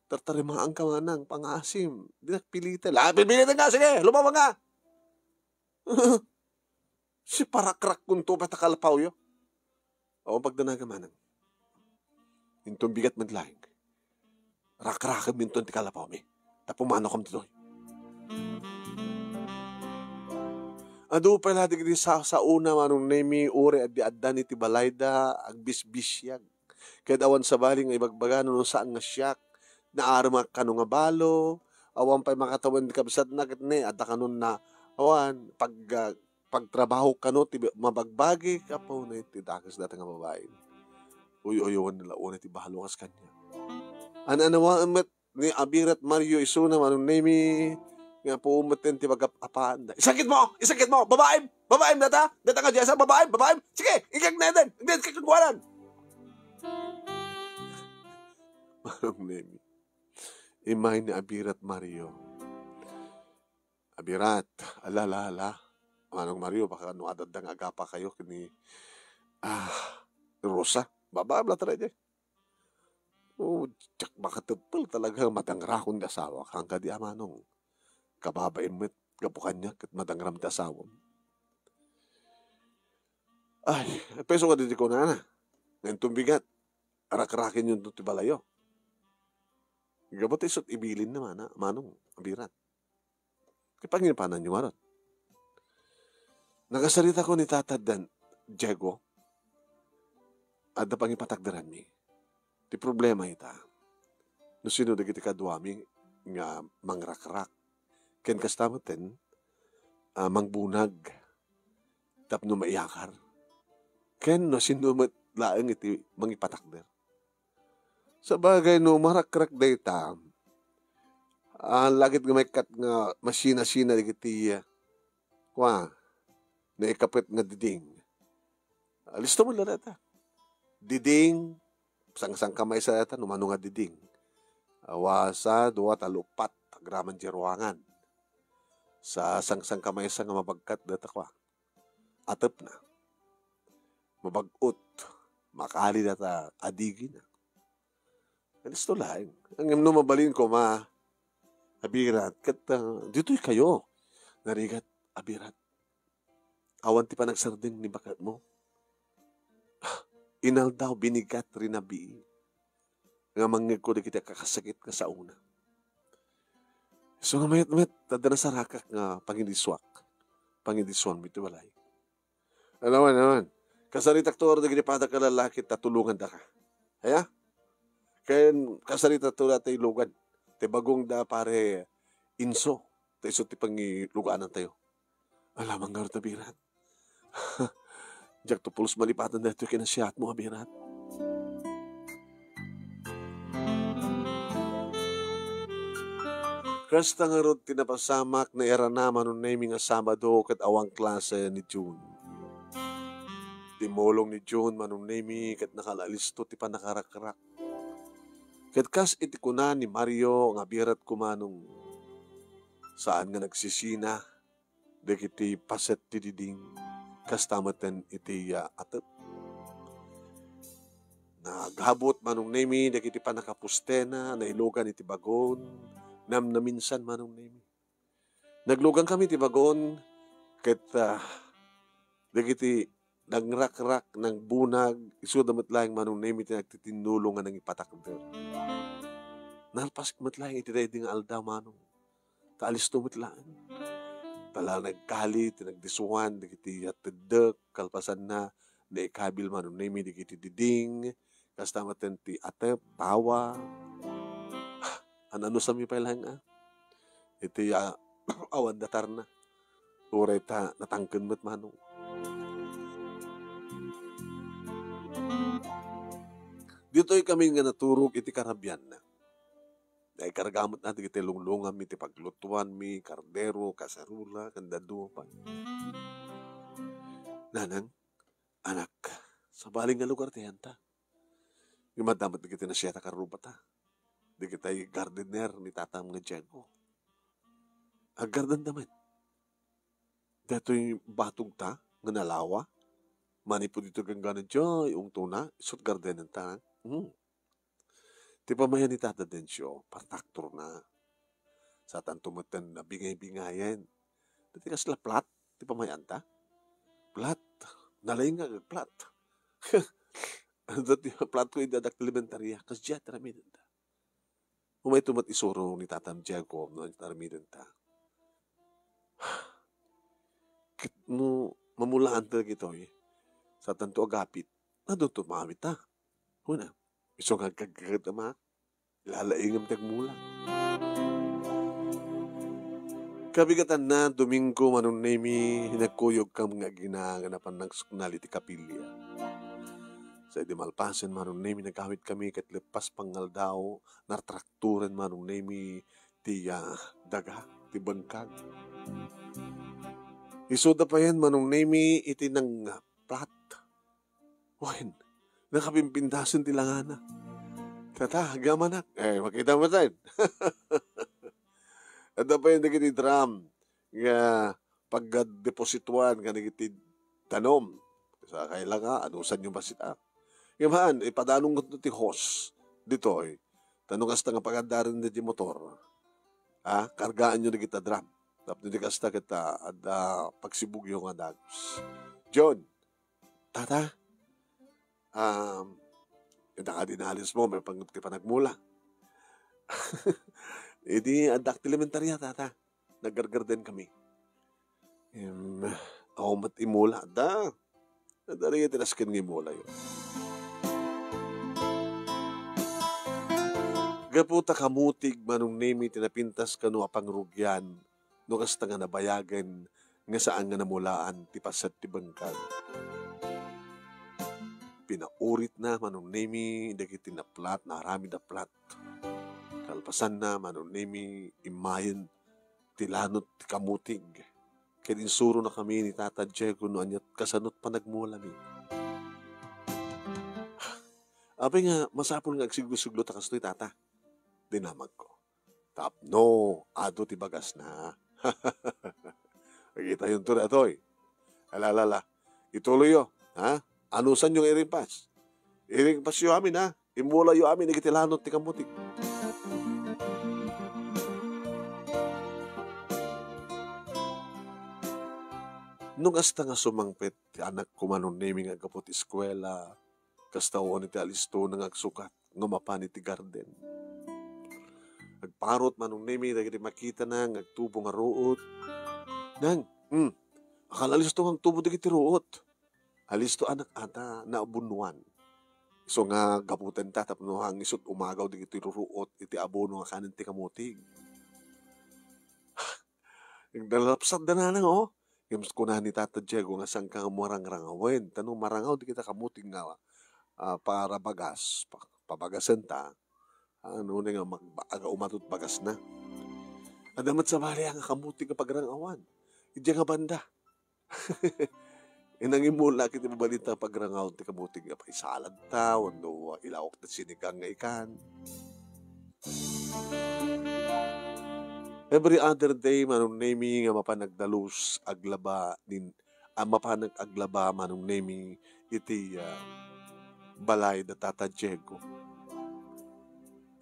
Tartarimaan ka manang pangasim. Di nakpilitan. Pilitan nga. Sige. Lumabang nga. Si parakrak kunto patakalapaw yo. O pagdanagamanang. Intong bigat madlaing. Rakrakam minton ti kalapaw mi. Tapumano kam titoy. Adu pala digdi sa una manong nemi uri at di addan iti balayda agbisbisyag. Kaya awan sa baling ibagbaga no saan nga siyak na armak kanu nga balo awan pa'y makatawan di kabsat na ni adda kanon na awan pagtrabaho kano ti mabagbagi kapaw na iti dakas dati nga babae. Uy-uyawan nila una ti bahalo kas kanya. Ananawa amet ni Abirat Mario isuna manong nemi nga po umaten ti bagapapaan. Isakit mo! Babae data nga diyasa, babae. Sige, ikag na din. Hindi, kakagwanan. Manong nemi. Imay ni Abirat Mario. Abirat, ala. Manong Mario, baka ano adadang agapa kayo kini Rosa. Babae bla talaga. Tsak baka tepel talaga matangrakon da asawa. Hangga di amanong. Kababain mo't kapukan niya kat madangram ti asawam. Ay, peso ka dito ko na. Ngayon tumbigat. Arak-arakin yung ti balayo. Gabot isot ibilin naman manong Abirat. Kipanginipanan niyo marot. Nagasarita ko ni Tatad Diego. At na pangipatagdaran mi. Ti problema ita. No sino dagiti kadwami nga mangrakrak. Ken kastamoten, mangbunag, tapno maiyakar. Ken no sinumat laeng iti mangipatakder. Sa bagay no marakrak dayta, lagit nga may kat nga masina-sina iti na ikapit nga diding. Listo mo lang data. Diding, sang kamay sa data, numano nga diding. Awasa, 2, 3, 4, graman di ruangan. Sa sang kamay sa nga mabagkat data kwa. Atep na. Mabagot. Makali data adigi na. Gusto lang. Ang no mabalin ko Abirat. Kat dito'y kayo. Narigat, Abirat. Awan ti pa nagsarding ni bakat mo. Inal daw binigat rin na bii. Nga mangig ko di kita kakasakit ka sa una. So nga mayat-mayat, tada na sarakak nga pangindiswan mito walay. Alawan. Kasaritak to or na ginipada ka lalaki, tatulungan da ka. Haya? Kaya kasaritak to na tayo lugan. Te bagong da pare inso. Te iso ti pangiluganan tayo. Alamang nga rin Abirat. Diyak to pulos malipatan na ito kinasiyat mo Abirat. Kasta nga ron tinapasamak na era naman nun naming nga Sabado kat awang klase ni June. Timolong ni June manong nami kat nakalalisto ti pa nakarakrak. Kat kas iti kuna ni Mario nga Abirat kumanong saan nga nagsisina dek iti paset ti diding kas tamaten iti atep. Naghabot manong nami dek iti pa nakapustena na ilogan iti bagon na minsan manong nami. Naglugang kami ti bagon ket dagiti nagrakrak ng bunag isu damat laeng manong nami ti nagtitinulong nga nang ipatakder. Nalpas matlaeng iti daydi nga alda manong. Taalis tumitlaan. Tala nagkali ti nagdisuan dagiti atedek kalpasan na ikabil manong nami dagiti diding kastamaten ti atep tawa. Ano sa mi pa lang iti awan datar na. Uray ta natangken met manong. Dito'y kami nga naturog iti karabyan na. Dahil karagamot natin iti lunglungan mi, iti paglutuan mi, kardero, kasarula, kandado pa. Nanang, anak, sa baling nga lugar tiyan ta. Yung madamat na kita na siya takarubat ta. Di kita'y gardener ni tatang nga Diego. Garden naman. Dato'y batog ta, nga nalawa. Mani po dito gangganan dyan, yung tuna, isot gardenan ta. Ti pamayan ni Tata Densyo, partaktor na. Sa tantumatan na bingay-bingayan. Dati kas laplat, ti pamayan ta. Plat. Nalay nga plat. Dati plat ko idadak elementarya. Kas diya taramidin ta. Umay tumat isuro ni tatam Diego no taramidin ta. No, mamulaan talaga ito sa tanto agapit. Doon tumamit ta. Una, isong hagkagagad ama. Lalaingam tagmula. Kabigatan na Domingo manong nemi hinagkuyog kam nga ginaganapan ng suknali ti kapilya. Sa Dimalpasan manong nemi nagawit kami kat lepas pangal daw nartrakturan manong nemi ti daga ti bangkag. Isuda pa yan manong nemi iti ng plat. Wen, nakapimpindasan ti langana. Tata, gamanak. Makita mo tayo. At pa yung nagiti drum nga pagdeposituan nga nagiti tanom. Sa kailangan, anusan yung basita. Ngayon, ipadanong ko ti host dito tanong kasta nga pagandarin na di motor. Kargaan nyo nagita drum. Tapos hindi kasta kita at pagsibug yung adagos. John, tata, yung nakadinalis mo, may panagmula. Hindi, adak elementarya, tata. Naggargar din kami. Ako matimula. Nadari yung tinaskin ng imula yun. Gaputa kamutig manong nemi tinapintas kanu apangrugyan no kasta nga nabayagan nga saan nga namulaan ti pasat ti bangkag. Pinaurit na manong nemi dagiti na plat na arami na plat. Kalpasan na manong nemi imayan ti lanot ti kamutig. Kaya insuro na kami ni Tata Diego no anyat kasanot pa nagmula mi. Abay nga masapol nga agsiglo-siglo ta kastoy tata. Dinamag ko. Tapno, ado ti bagas na. Nakita yung tura ito Alalala, ituloy yo. Anusan yung iringpas? Iringpas yo amin Imula yo amin, nagitilanot ti kamutig. Nung asta nga sumangpet, ti anak ko manon naming agapot eskwela, kastawan iti alisto nang agsukat, ngumapan iti garden. Agparot manong nemi, nagiti makita na, agtubo nga ruot. Nang, akala listo nga tubo digiti ruot. Alisto anak ata na abunuan. So nga gaputan ta, tapno hang isot umagaw digiti ruot, iti abono nga kanan ti kamutig. Nagdalapsat na nang Yung kuna ni Tata Diego nga sang ka marang-rangawen. Tanong marangaw di kita kamuting nga para bagas. Pabagasan ta. Ano na nga aga umatut bagas na. Adamat sa bali ang kamuting nga pagrangawan. Hindi nga banda. Inangimula kita mabalita pagrangaw ti kamuting nga paisalad ta. Wando ilawak na sinigang nga ikan. Every other day, manong nemi nga mapanagdalus aglaba din mapanag aglaba manong nemi iti balay da Tata Diego.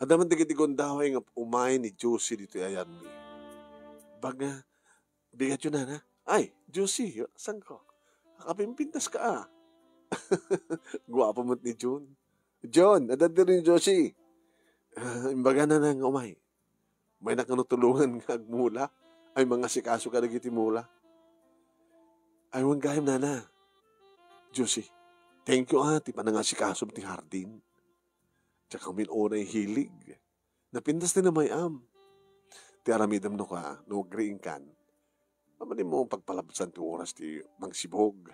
Adaman digiti gondaway nga umay ni Josie dito ayan mi. Baga, bigat yun na. Ay, Josie, saan ko? Kapimpintas ka Guwapo mo't ni John. John, adad rin Josie. Imbaga na nang umay. May nakanutulungan nga agmula. Ay mga sikaso ka nagiti mula. Ay wang gayam na. Josie, thank you ti panangasikaso ti hardin. Tsaka minunay hilig. Napindas din na mayam. Ti aramidam no ka, no green kan. Mamanin mo pagpalabsan ti oras ti mangsibog.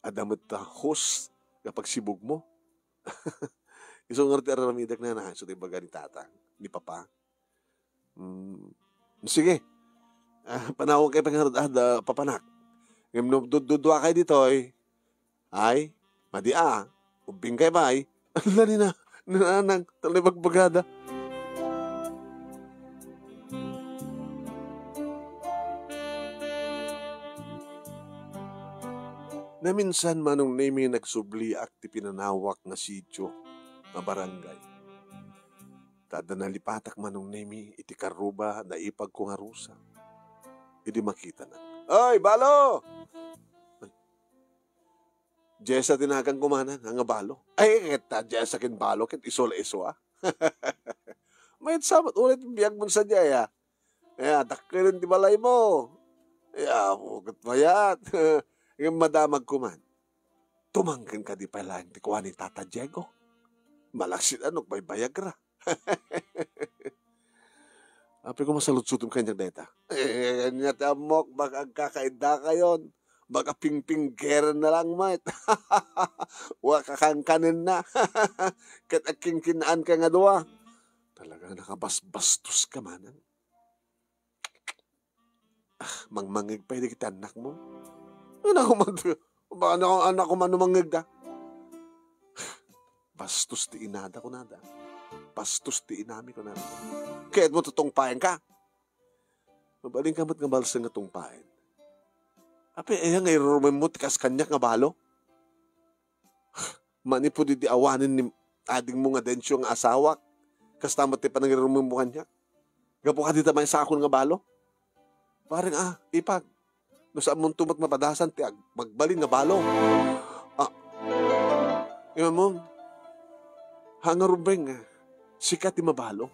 Adamat ta host kapag sibog mo. Isong nga ti aramidak na so ti baga ni tata, ni papa. Sige. Panawag kayo pangarad papanak. Ngayon, dudwa kayo dito ay, madia, ubing kayo ba Lani na, nananang, talibagbagada. Na minsan manong nemi nagsubli ak ti pinanawak na sityo na barangay. Tada nalipatak manong nemi iti karuba na ipag kong arusa. Idi makita na. Oy, balo! Jessa tinagang kumanan, ang balo. Ay, kita, Jessa kin balo, kit iso ah. May sabat ulit biyag mo sa jaya. Dakilin di balay mo. Hugat mayat. Yung madamag kuman. Tumangkin ka di pala, hindi kuha ni Tata Diego. Malaksit anok, may bayagra. Api ko masalut-sutum kanyang deta. Kanya amok, baka kakaida kayon. Baka ping-pinggera na lang, mate. Waka kang kanin na. Kat aking kinaan ka nga doa. Talagang nakabasbastos ka manan. Mangmangig pa hindi kita anak mo. Anak ko manumangig da. Bastos ti inada ko nada. Bastos ti inami ko nada. Kaya't mo tutungpain ka. Mabaling ka nga balsa nga tungpain. Ape, nga irumen mo tikas kanyak nga balo. Mani po di awanin ni ading mo nga densyo nga asawak. Kas tamat ti panangirumen mo kanyak. Gapo ka di tamay sa akon nga balo. Parang ipag. No sa mong tumat mapadasan ti magbalin nga balo. Iman mo, hangarubeng sikat ti mabalo.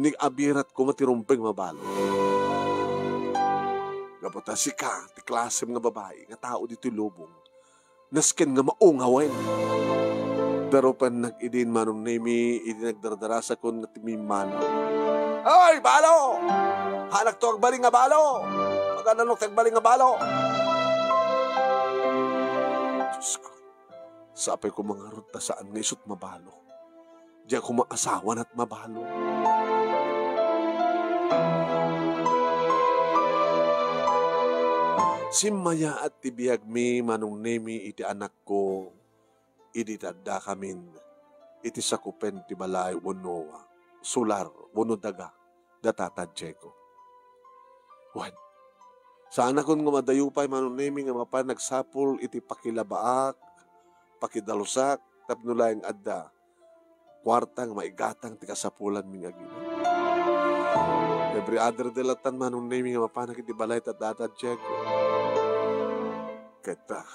Nig-abirat ko matirumpeng mabalo. Gapota sika, ti klasem nga babae, nga tao dito lubong. Nasken nga maungawen. Pero pa nag-idin manong nemi, idinagdardarasa ko na timimano. Hoy, balo! Hanak to agbaling nga balo! Magkananok tagbaling nga balo! Diyos ko, sapay ko mga ruta saan nga isot mabalo. Diyan ko maasawan at mabalo. Si Maya at tibiyag mi manong nemi iti anak ko, iti tadda kamin, iti sakupen ti balay unowa, sular, uno daga, datata Diego. Wan, sana kung nga madayupay manong nemi nga mapan nagsapul iti pakilabaak, pakidalusak, tapnulayang adda, kwartang maigatang ti kasapulan ming agina. Every other delatan manong nemi nga mapan iti balay tatata Diego. Keta,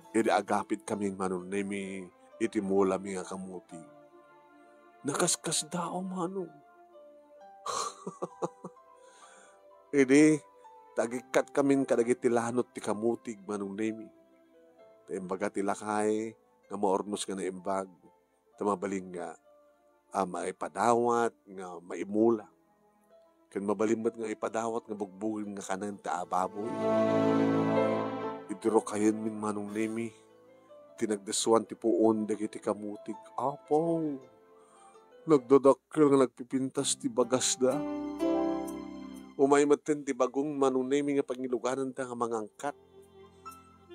iti agapit kaming manong nemi iti mula mi nga kamuti. Nakaskas dao manong. Iti, tagikat kaming kadagiti lanot ti kamutig manong nemi. Taimbaga ti lakay, nga maornos nga na imbag, tamabaling nga, maipadawat, nga maimula. Kan mabalimbat nga ipadawat, nga bugbugin nga kanan ta ababoy. Idiro kayon min manong nemi, tinagdasuan ti puon dagiti kamutig. Apo, nagdadakkel nga nagpipintas ti bagas da. Umay maten ti bagong manong nemi nga pangiluganan ta nga mga angkat.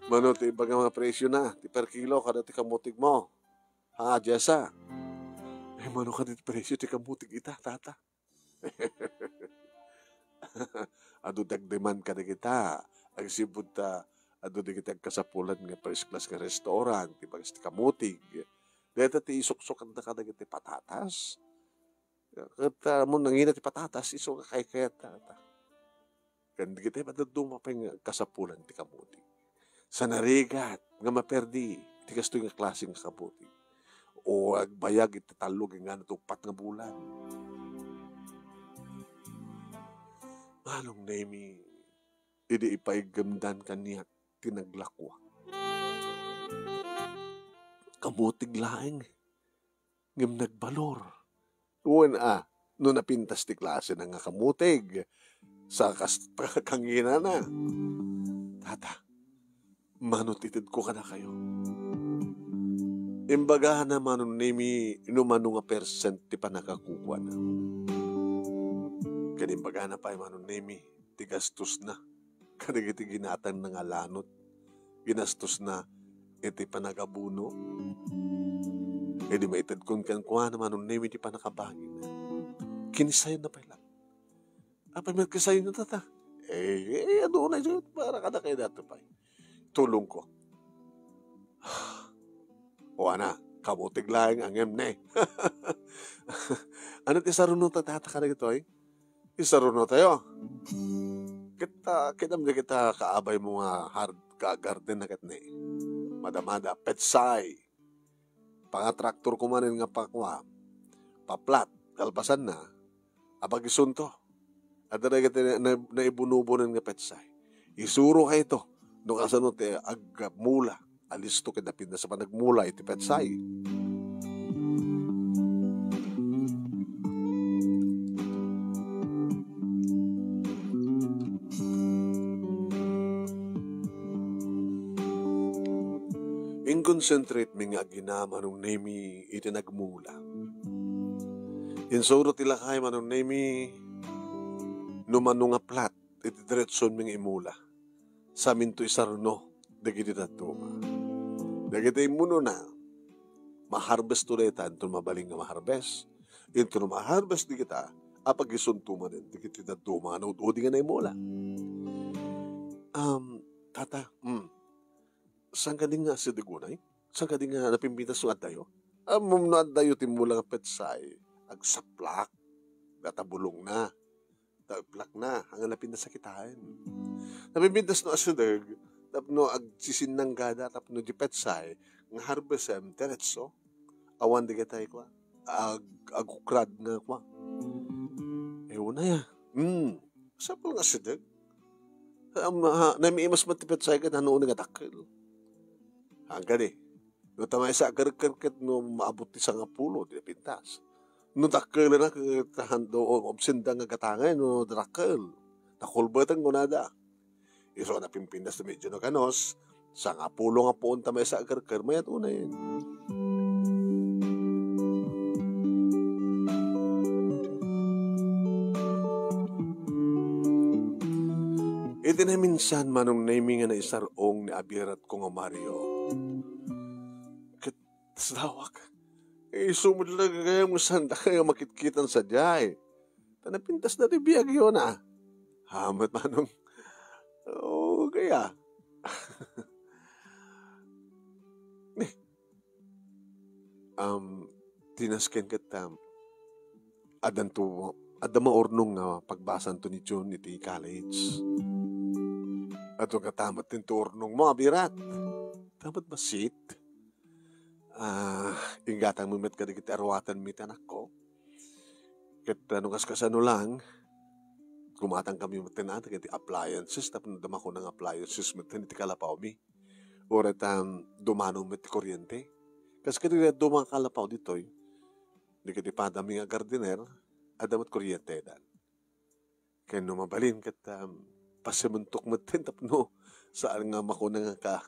Mano ti baga mga presyo na, ti per kilo kada ti kamutig mo. Jessa. Mano kada ti presyo ti kamutig ita, tata. Ado dagdeman kada kita, agsibod ta, ado di kita kasapulan nga first class nga restaurant, ti bagas ti kamutig. Deta ti isok-sok na kada ti patatas. At mo nangina ti patatas, iso ka kay tata. Kan di kita madaduma pa yung kasapulan ti kamutig. Sa narigat, nga maperdi, ti kasto yung klaseng kamutig. O agbayag iti talog nga natupat nga bulan. Anong nemi, idi ipaigamdan kaniya tinaglakwa. Kamutig laeng, ngam nagbalor. Uwan no napintas ti klase na nga kamutig, sa kangina na. Tata, manutitid ko ka na kayo. Imbagahan na manon nemi, inumano nga percent ti panakakukuha na. Kanimbaga na pa manon nemi, ti gastos na. Kanigiti ginatan na nga lanot. Ginastos na iti panagabuno. E di maitad kung kuha na manon nemi ti panakabangin na. Kinisayan na pala. Apay magkasayin na tata. Ano na yun? Para ka na kayo dato pa. Tulong ko. O ana, kamutig lang ang emne. Ano ti sarunong tatata ka na ito eh? Isaro na tayo. Kita mo kita kaabay mo nga hard ka garden na katni. Madamada, petsay. Pangatraktor ko manin nga pakwa. Paplat, kalpasan na. Apag isunto. At na ibunubunin nga petsay. Isuro kayo ito. Nung asano te agmula. Alis to kadapin na sa panagmula iti petsay. Concentrate mi nga ginama nung nemi iti nagmula. Insuro tila kay manong nemi numano nga plat iti diretson mi nga imula. Sa amin to isarno dagiti tatuma. Dagiti imuno na maharvest ulitan ito mabaling nga maharvest. Ito na maharvest di kita apag isuntuma din dagiti tatuma na ududi nga na imula. Tata, saan ka din nga si Digunay? Saan ka din nga napimpitas yung adayo? Amom na adayo timula nga petsay. Agsaplak. Databulong na. Taplak na. Hanggang napintas sa kitain. Napimpitas no asideg. Tapno agsisin ng gada. Tapno di petsay. Nga harbesem teretso. Awan di katay kwa. Agukrad nga kwa. Ewan na ya. Sapal nga asideg. Namiimas matipetsay ka na noon nga takil. Hanggang no tamay sa agar-karkat no maabot ti sa nga pulo, di pintas. No dakkel na kahando o obsenda nga katangay no dakkel. Nakulbatan ko nada. Iso na pimpindas na medyo no kanos, sa nga pulo nga poon tamay sa agar-kar, mayat una yun. Iti na minsan manong naming nga na isarong ni abirat ko nga Mario. Sawak. Sumud lang kaya mo sanda kaya makitkitan sa jay. Tanapintas na tibiyag yun Hamat manong. Kaya. Tinasken kita. Adama ornong nga pagbasan to ni June iti college. Ato katamat din to ornong mo, abirat. Tamat ba sit? Ingatang mimit ka digit arwatan mit anak ko. Kat nung kasano lang, kumatang kami matinan, kati appliances, tapos dama ko ng appliances mitin, iti kalapaw mi. Oret dumano mit kuryente. Kasi kati dumang kalapaw ditoy, di kati padami nga gardiner, adamat kuryente dan. Kaya numabalin kat pasimuntok mitin, tapno saan nga mako nga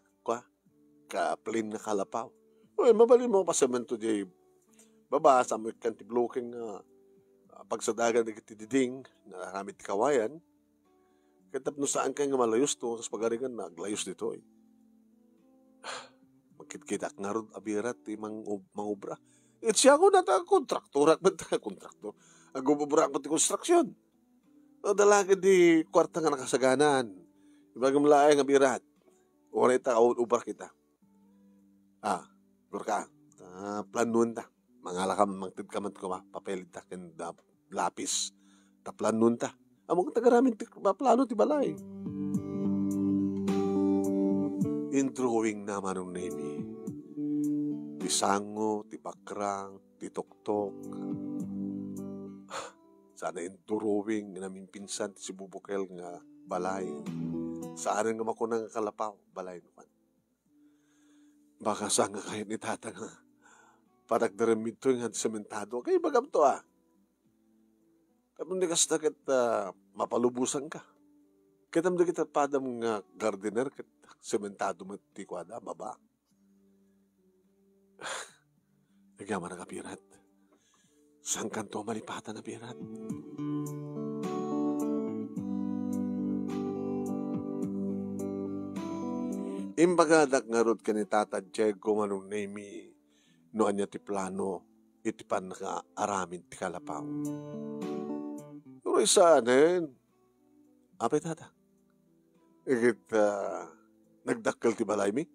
ka-plain na kalapaw. Uy, mabalin mo pa sa mento di baba sa may kanti-blocking pagsadagan na kitididing na ramit kawayan. Katap no saan kayo nga malayos to, kasi pagaringan naglayos dito Magkit-kitak nga ron abirat mangubra. Siya ko na kontraktor. Kontraktor. Agububra ko ti konstruksyon. Dalaga di kwarta nga nakasaganan. Ibagam laay nga abirat. Oreta ubra kita. Ka, planon ta. Mangala ka, mangtid ka man ko papelit ta, lapis. Planon ta. Among tagaramin plano ti balay. In drawing naman ng nemi. Ti sango, ti bakrang, ti tuktok. Sana in drawing namin pinsan ti si Bubukel nga balay. Saan nga makunang kalapaw, balay naman. Baka saan nga kayo ni tata nga patagdaramid to yung sementado. Kaya bagam to Tapos hindi ka sakit mapalubusan ka. Kita mo kita padam nga gardener kat sementado mo ti kwada, baba. Nagyaman na kapirat. Saan kanto malipatan na pirat? Imbagadak nga rod ka ni Tata Diego manong nemi no anya ti plano iti pan naka aramin ti kalapaw. Pero isa apay tata. Ikit nagdakkel ti balay mi?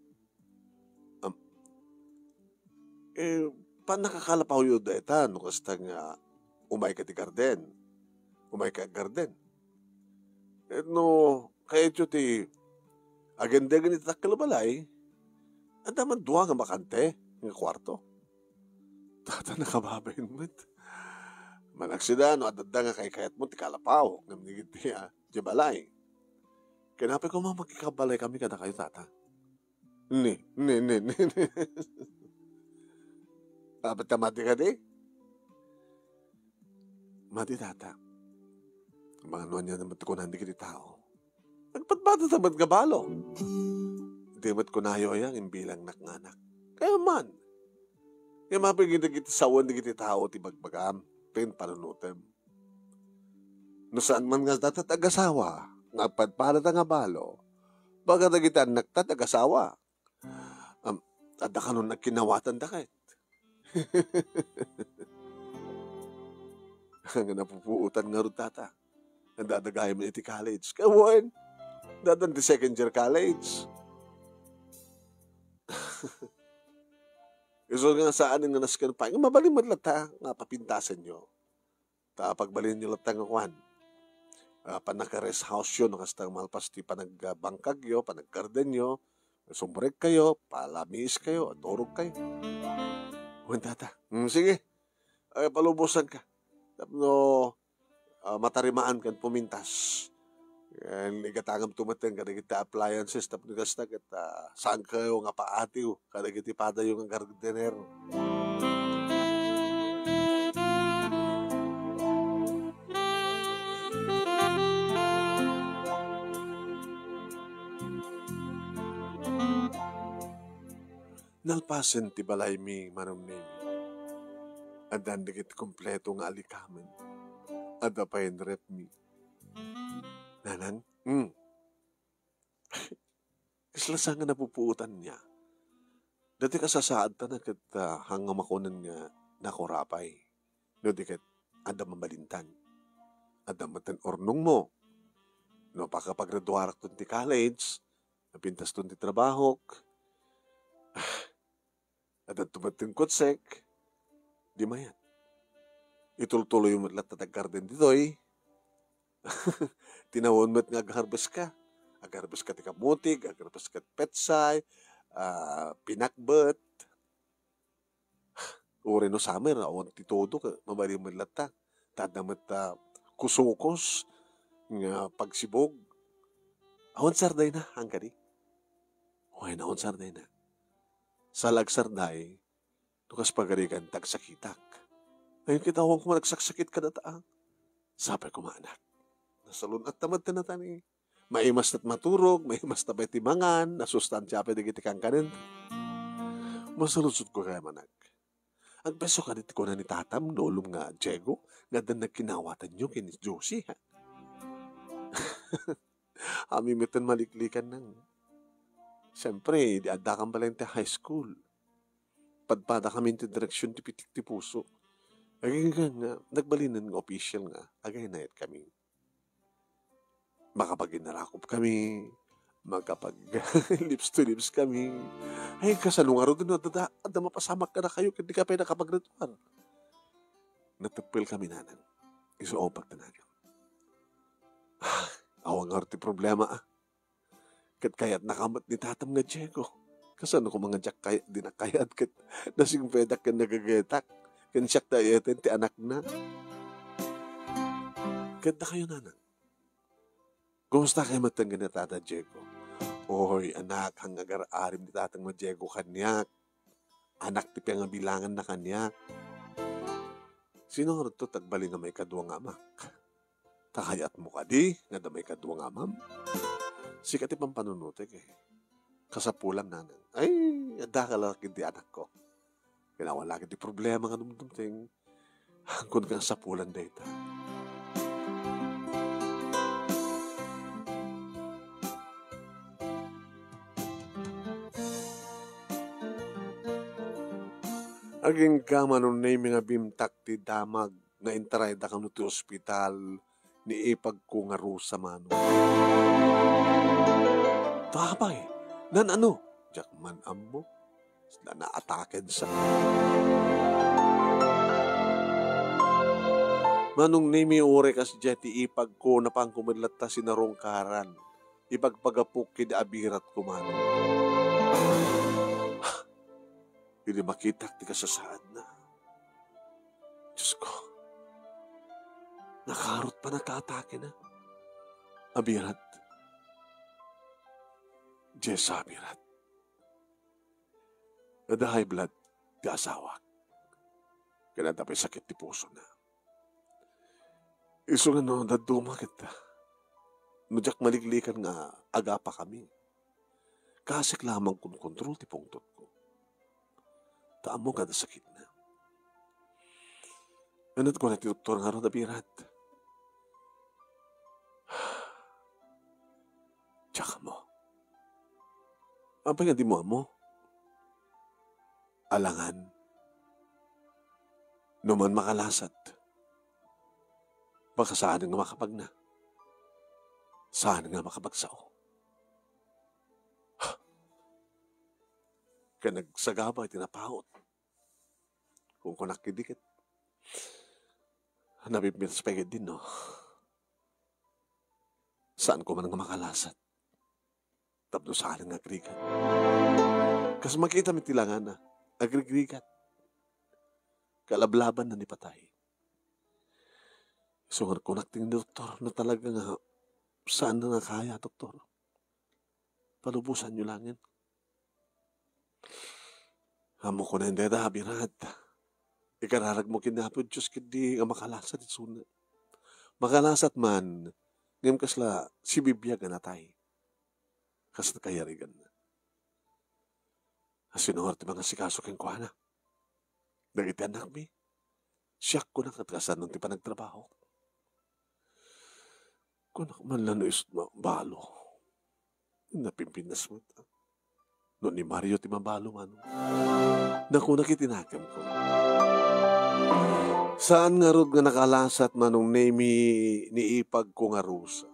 Pan nakakalapaw yun dahita no kasta nga umay ka ti garden. umay ka garden. No, kaya ito ti, agenda ganito takalabalay, ang daman duwa nga bakante, nga kwarto. Tata nakababayin mo ito. Managsidano at dada nga kayat mo ti kalapaw, nga manigit niya, di balay. Kinapay ko magkikabalay kami kada kayo, tata. Ni. Dapat na mati ka di? Mati, tata. Mga nuan niya naman ko nandi kiti tao. Nagpatbata tamad nga balo. Di mat ko nayo yang imbilang naknganak. Kaya man. Kaya mapagin na kiti sawan di kiti tao ti bagbagam. Pen panunutem. No saan man nga tatatagasawa. Nagpatbata nga balo. Baga na kita nagtatagasawa. At da ka nun nagkinawatan da kahit. Nga napupuutan nga rin tata. Ang dadagay mo iti college. Kawan, dadan di second year college. Iso nga saan nga naskan pa. Nga mabalin mo lata nga papintasan nyo. Pagbalin nyo lata nga kwan. Panaka-rest house yun. Nakastang malpas ti panagbangkag yo, panaggarden nyo. Sumbrek kayo, palamis kayo, turog kayo. Huwag tata. Sige. Palubusan ka. No, matarimaan kan pumintas. Igatangam tumateng kada kita appliances tapos nagasta kita saan kayo nga paatiw kada kita pada yung gardenero. Nalpasen ti balay mi manong nemi. Adan dikit kompleto nga alikamen. Ada pa yung rep mi. Nanan? Islasa nga napupuutan niya. Dati kasasaad ta na kita hanggang makunan nga nakurapay. No dikit ada mamalintan. Ada matan ornong mo. No pagkapagraduarak tun ti college. Napintas tun ti trabahok. Ada tumating kotsek. Di mayan. Itultuloy mo lahat na garden ditoy. Tinawon mo't nga agharvest ka. Agharvest ka ti kamutig, agharvest ka petsay, pinakbet. Uri no summer, awan ti todo ka. Mabali mo lahat ta. Tadamat kusukos, nga pagsibog. Awan sarday na, hangga di. Huwag na awan sarday na. Salag sarday, tukas pagarikan tagsakitak. Ngayon kita huwag ko nagsaksakit ka na taang. Sabi ko maanak. Nasalun at tamad na tani. Maimas na't maturog, maimas na ba'y timangan, nasustansya pa digiti kang kanin. Masalusot ko kaya manak. Ang beso ka nito ko na ni tatam, noolong nga Diego, nga dan nagkinawatan nyo kini Josie, ha? Amimitan maliklikan nang. Siyempre, di ada kang balente high school. Padpada kami ti direksyon ti pitik ti puso. Agay nga, nagbalinan ng official nga, agay na kami. Makapag-inarakop kami, makapag-lips to lips kami. Ay, kasalungaro din, ada mapasamak ka na kayo, hindi ka pa nakapag-ritual. Natapil kami nanan. Isuopag na natin. Awang arti problema, Kat kayat nakamat ni tatam nga Diego. Kasano ko mga jak kayat di nakayat kat nasing pedak kan nagagatak. Kan siyak tayatin ti anak na. Kat na kayo nanan. Kumusta kayo matanggan na tata Diego? Oy, anak, hang agar-arim ni tatang mo Diego kanyak. Anak ti nga bilangan na kanyak. Sino nga ito tagbali nga may kaduwang amak? Takayat mo ka di, nga da may kaduwang amam. Sikat ipang panunutik Kasapulan nanan. Ay, ada ka laki di anak ko. Kinawa lagi di problema nga dumdumting. Hangkod kang sapulan data. Aging kamanon na yung mga bimtak ti damag na intaray da kang ti ospital ni ipag ko nga rusa mano. Tabay, nan ano? Jakman ambo, na naataken sa. Manong nimi ure kas jeti ipag ko na pang kumilat ta sinarongkaran. Ipagpagapuk kid abirat ko manong. Hindi makitak ti kasasaad na. Diyos ko, nakarot pa natatake na. Abirat. Jess abirat. Kada high blood, ti asawak. Kaya tapay sakit ti puso na. Iso nga no, daduma kita. Nudyak maliglikan nga aga pa kami. Kasik lamang kung kontrol ti pungtot ko. Taamo kada sakit na. Anat ko na ti doktor nga ron abirat. Tsaka mo. Apa nga di mo amo? Alangan. Numan makalasat. Baka saan nga makapag na. Saan nga makapagsao. Kaya nagsagabay, tinapahot. Kung kunakidikit. Nabibit sa pagod din, no? Saan ko man nga makalasat? Tapos saan nga agrigat. Kasi makita may tilangan na. Agrigat. Kalablaban na ni patay. So, kunakting doktor na talaga nga saan na kaya, doktor? Palubusan nyo langin. Amo ko na hindi na habirat. Ikararag mo kinapod, Diyos kindi nga makalasat ituna. Makalasat man, ngayon kasla si bibiyag na tay. Kas nakayarigan na. Asinuhar ti mga sikaso keng kuhana. Dagiti anak mi. Siyak ko na katkasan nung ti panagtrabaho. Kung man lang is balo. Napimpinas mo ito. Noon ni Mario ti mabalo man. Naku nakitinakam ko. Saan nga rod nga nakalasat manong nemi ni ipag ko nga rusa.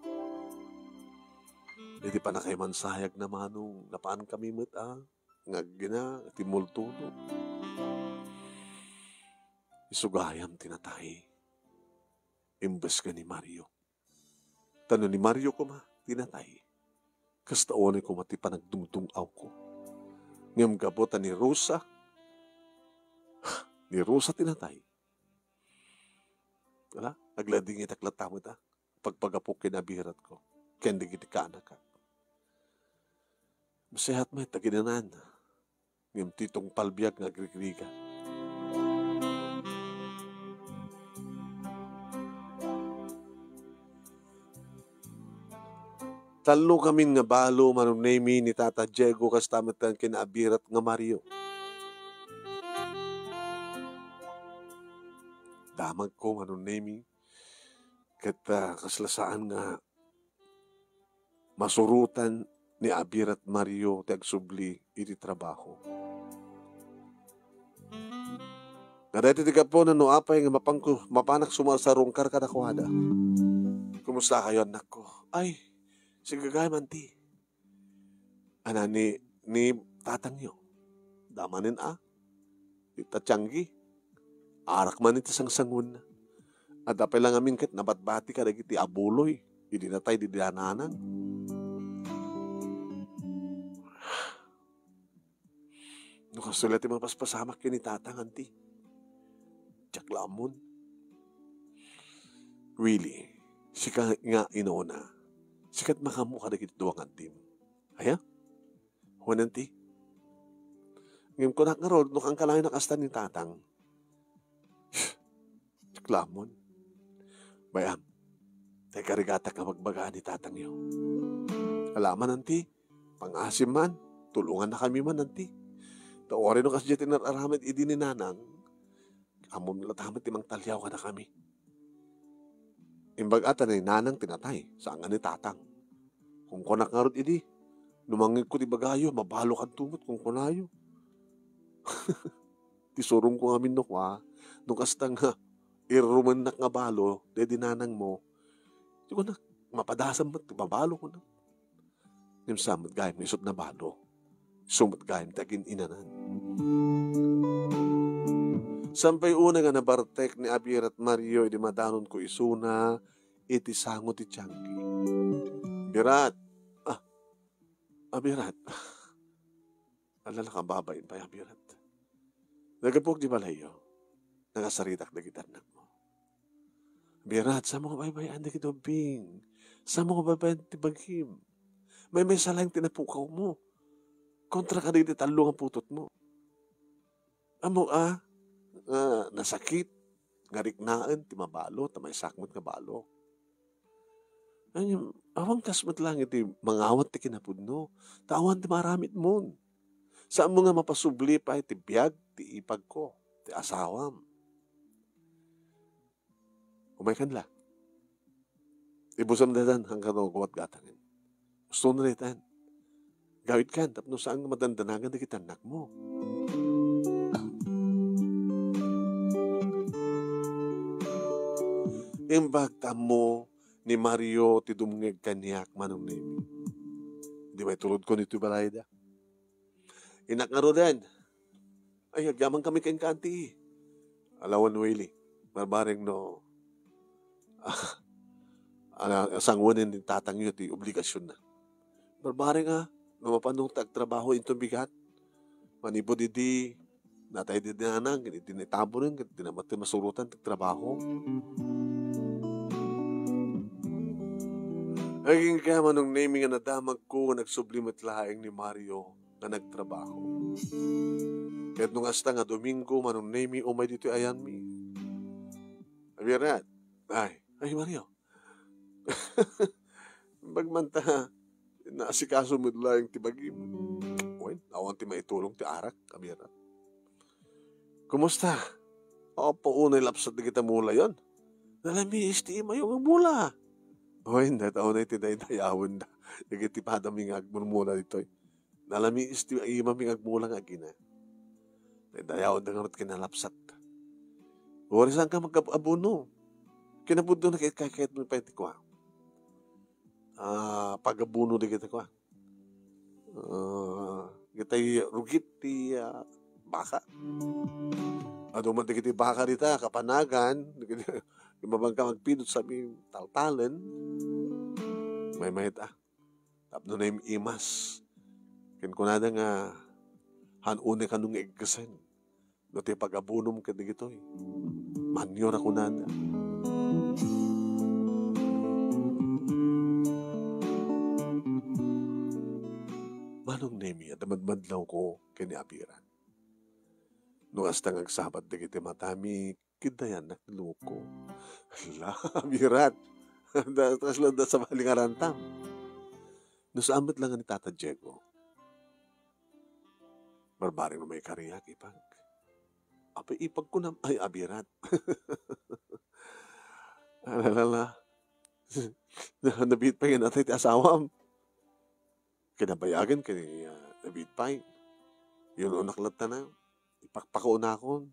Hindi pa na kayo mansayag na manong napaan kami mata. Nga gina timultuno. Isugayam tinatay. Imbes ka ni Mario. Tano ni Mario ko ma, tinatay. Kastaonay ko mati panagdungtungaw ko. Ngam gabutan ni Rosa. Ni Rosa tinatay. Wala? Naglading itaklatamo ta. Pagpagapok kinabirat ko. Kendi giti ka anak ka. Masahat may taginanan. Ngam titong palbiag nga agrigriga. Talo kami nga balo manong nemi ni Tata Diego kastamatan kinaabirat nga Mario. Damag ko manong nemi kat kaslasaan nga masurutan ni abirat Mario ti agsubli iti trabaho. Kadati ti po na no apay nga mapanak sumarsarong karkadakwada. Kumusta kayo anak ko? Ay, sigagay man ti. Ana ni tatang yo. Damanin itatyanggi. Arak man iti sangsangun na. At apay lang amin kat nabatbati ka dagiti abuloy. Hindi na tayo didananan. Nukasulat yung mga paspasamak yun ni tatang anti. Tsak lamon. Really, sika nga inoona. Sikat makamukha na kituwang antim. Aya? Hunanti? Ngayon ko nakarod, nung ang kalangin nakastan ni tatang. Klamon. Bayam, tayo karigata ka magbagaan ni tatang niyo. Alaman nanti, pang-asim man, tulungan na kami man nanti. Tawarin nung kasi dyan tinararamit idi ni nanang, amon latamat timang talyaw ka na kami. Imbag ata na nanang tinatay, saan nga ni tatang. Kung konak nga rin idi, numangin ko ti bagayo, mabalo kan tumot kung kunayo. Tisurong ko nga minukwa, nung kastang irumanak nga balo, dedi nanang mo, di ko na, mapadasan mo, mabalo ko na. Yung samad gayam, isot na balo, sumad gayam, tagin inanan. Sampay una nga nabartek ni Abirat Mario, iti madanon ko isuna, iti sango ti tiyangki. Birat, Abirat, alala ka babayin pa, Abirat. Nagapog di balayo, nagasaritak na gitanak mo. Abirat, sa mga baybayan na kitobing, sa mga baybayan ti bagim, may salang tinapukaw mo, kontra ka rin talo ang putot mo. Amo nasakit, ngariknaan, ti mabalo, tamay sakmot nga balo. Awang kasmat lang iti mangawat ti kinapudno, tawan ti maramit mo. Saan mo nga mapasubli pa iti biyag, ti ipag ko, ti asawam. Umaykan la. Ibusam datan hanggang kuwat gatangin. Gusto na ritan. Gawit kan, tapno saan nga madandanagan na kitanak mo. Imbagta mo ni Mario ti dumngeg kanyak manong nemi. Di ba tulod ko nito balayda? Inak nga rodan. Ay, agyaman kami kayong kanti. Alawan wili. Barbareng no. Sangwanin din tatangyo ti obligasyon na. Barbareng mapanong tagtrabaho into bigat. Manipod iti natay di nanang, tinitabo rin, tinamati masurutan tagtrabaho. Naging kaya manong naming nga nadamag ko nagsublimat laing ni Mario na nagtrabaho. Kahit nung hasta nga Domingo manong naming umay dito ayan mi. Abirat, ay Mario. Bagmanta, naasikaso mo laing tibagim. Uy, awan ti maitulong ti arak, Abirat. Kumusta? Opo, unay lapsat na kita mula yon. Nalami, isti mayong mula. Hoy, nataon na iti-dayawon na. Nagitipada mi nga agmula dito. Nalami isti ima mi agmula nga gina. Dayawon na nga kinalapsat. Warisan ka mag-abuno. Kinabuddo na kahit mo pa iti kwa. Pag-abuno di kita kwa. Kita'y rugit ti baka. Aduman di kita baka dita, kapanagan. Imabang ka magpidot sa aming taltalan, may mahit tapno na yung imas. Kinkunada nga, hanune ka nung igkasan. No ti pag-abunom ka digitoy. Manyo na kunada. Manong nemi, at madmadlaw ko kini Abiran. Nung hasta ngagsabat digiti matami, kidayan nakluko. Hala, Abirat. Tapos lang sa maling arantam. No sa amat lang ni Tata Diego. Barbaring na may kariyak, ipag. Apa ipag ko na, ay Abirat. Alala. Nabit pa yun natin ti asawam. Kinabayagan kini nabit pa yun. Yun unaklat na na. Ipakpako na ako.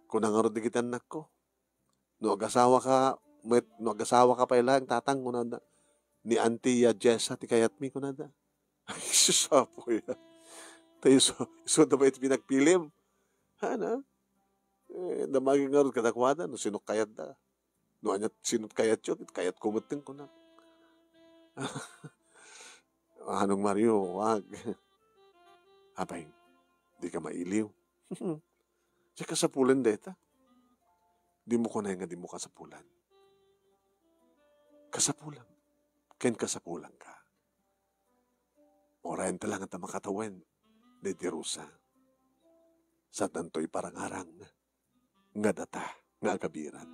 Kung nangarod di kita anak ko. No agasawa ka pa ilang tatang ko na ni Auntie Jessa ti kayat mi ko na da. Ay, susapo yan. Tayo so na ba ito pinagpilim? Hana? Damagin nga rin kadakwada, no sinok kayat da. No anyat sinok kayat yun, kayat kumutin ko na. Anong Mario, wag. Apay, di ka mailiw. Siya kasapulan deta. Di mo ko na nga di mo kasapulan. Kasapulan. Ken kasapulan ka. Orayan talang at makatawan de Dirusa. Sa tanto'y parang-arang nga data, nga kabiran.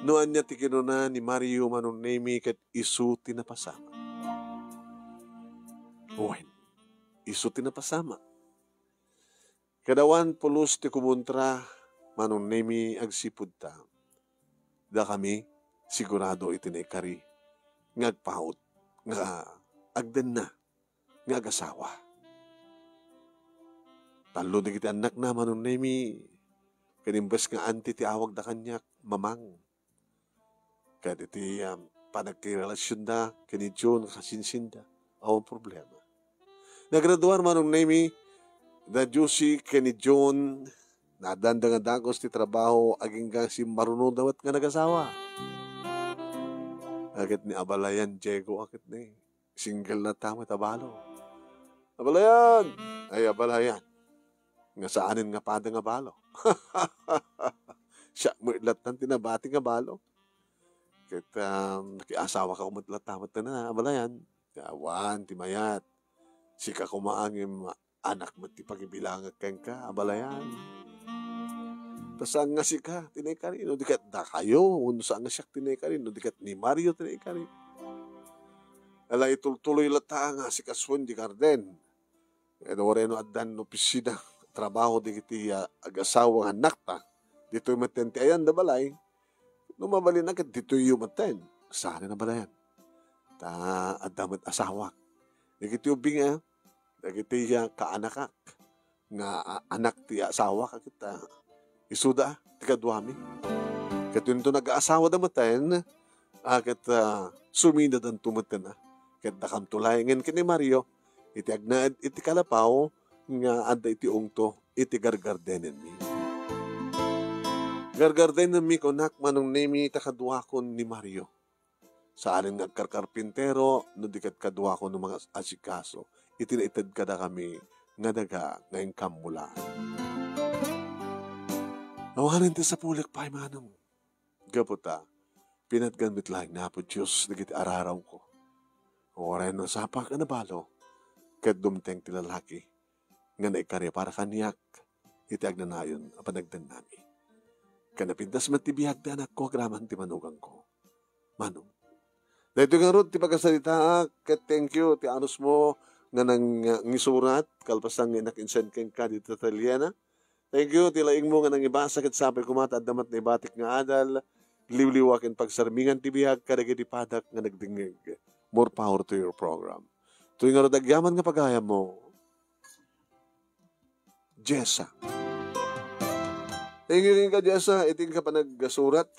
Noan niya tikinuna ni Mario manong nemi kat isu tinapasama. Uwen, isu tinapasama. Kadawan pulos ti kumuntra manong nemi agsipud ta. Da kami sigurado itinaikari nga agpaut nga agden na nga agasawa. Talo na kita anak na manong nemi kanimbas nga anti ti awag da kanyak mamang. Kaya iti panagkirelasyon da kanidyo nakasinsin da awang problema. Nagraduar manong nemi da Juicy Kenny John, nadanda nga dagos ti trabaho, aging nga si marunong dawat nga nag-asawa. Agit ni Abalayan Diego, agit ni single na tama tabalo. Abalayan! Ay, Abalayan. Nga saanin nga pada nga balo. Siya mo ilat ng tinabati nga balo. Kita nakiasawa ka kumatlat-tamat na Abalayan. Kawan, timayat. Sika kumaangim anak mo ti pagibilang keng ka, Abalayan. Tasang nga sika, tinay ka rin. No, dikat da kayo. Uno saan nga siyak tinay ka rin. No, dikat ni Mario tinay ka rin. Ala itultuloy lata nga si Kaswon di Garden. Edo wareno adan no pisina. Trabaho di kiti ag-asawang anak ta. Dito'y matenti ayan da balay. Nung mabali na kat dito'y yumaten. Saan na balayan? Ta adamat asawak. Di kiti ubing di kiti kaanakak. Nga anak ti asawa ka kita. Isuda ti kadwami. Kat yun to nag-aasawa da maten. Kat sumida dan tumaten na. Kat nakamtulayangan kini Mario. Iti agnaad iti kalapaw. Nga anda iti ungto, iti gargardenan mi. Gargardenan mi konak manong nemi takadwakon ni Mario. Sa alin nga karkarpintero, no dikat kadwakon ng mga asikaso, itinaitad kada kami nga daga ngayong kamulaan. Awanin ti sa pulik pa'y manong. Gaputa, pinatganbit lang na po Diyos nagiti araraw ko. Oray no sapak na balo, kat dumteng ti lalaki. Nga naikarya para kaniyak, itiag na nayon ang panagdan nami. Kanapintas matibiyag na anak ko, agraman ti manugang ko. Manong. Dahito nga ron, ti pagkasalita, kat thank you, ti anos mo, nga nang ngisurat, kalpasang inakinsen keng ka dito Italiana. Thank you, ti laing mo nga nang ibasa, kat sapay kumata, damat na ibatik nga adal, liwliwakin pagsarmingan ti biyag, kadagiti padak nga nagdingig. More power to your program. Tuwing nga ron, agyaman nga pagaya mo, Jessa. Thank you rin ka, Jessa. Iting ka pa nagsurat.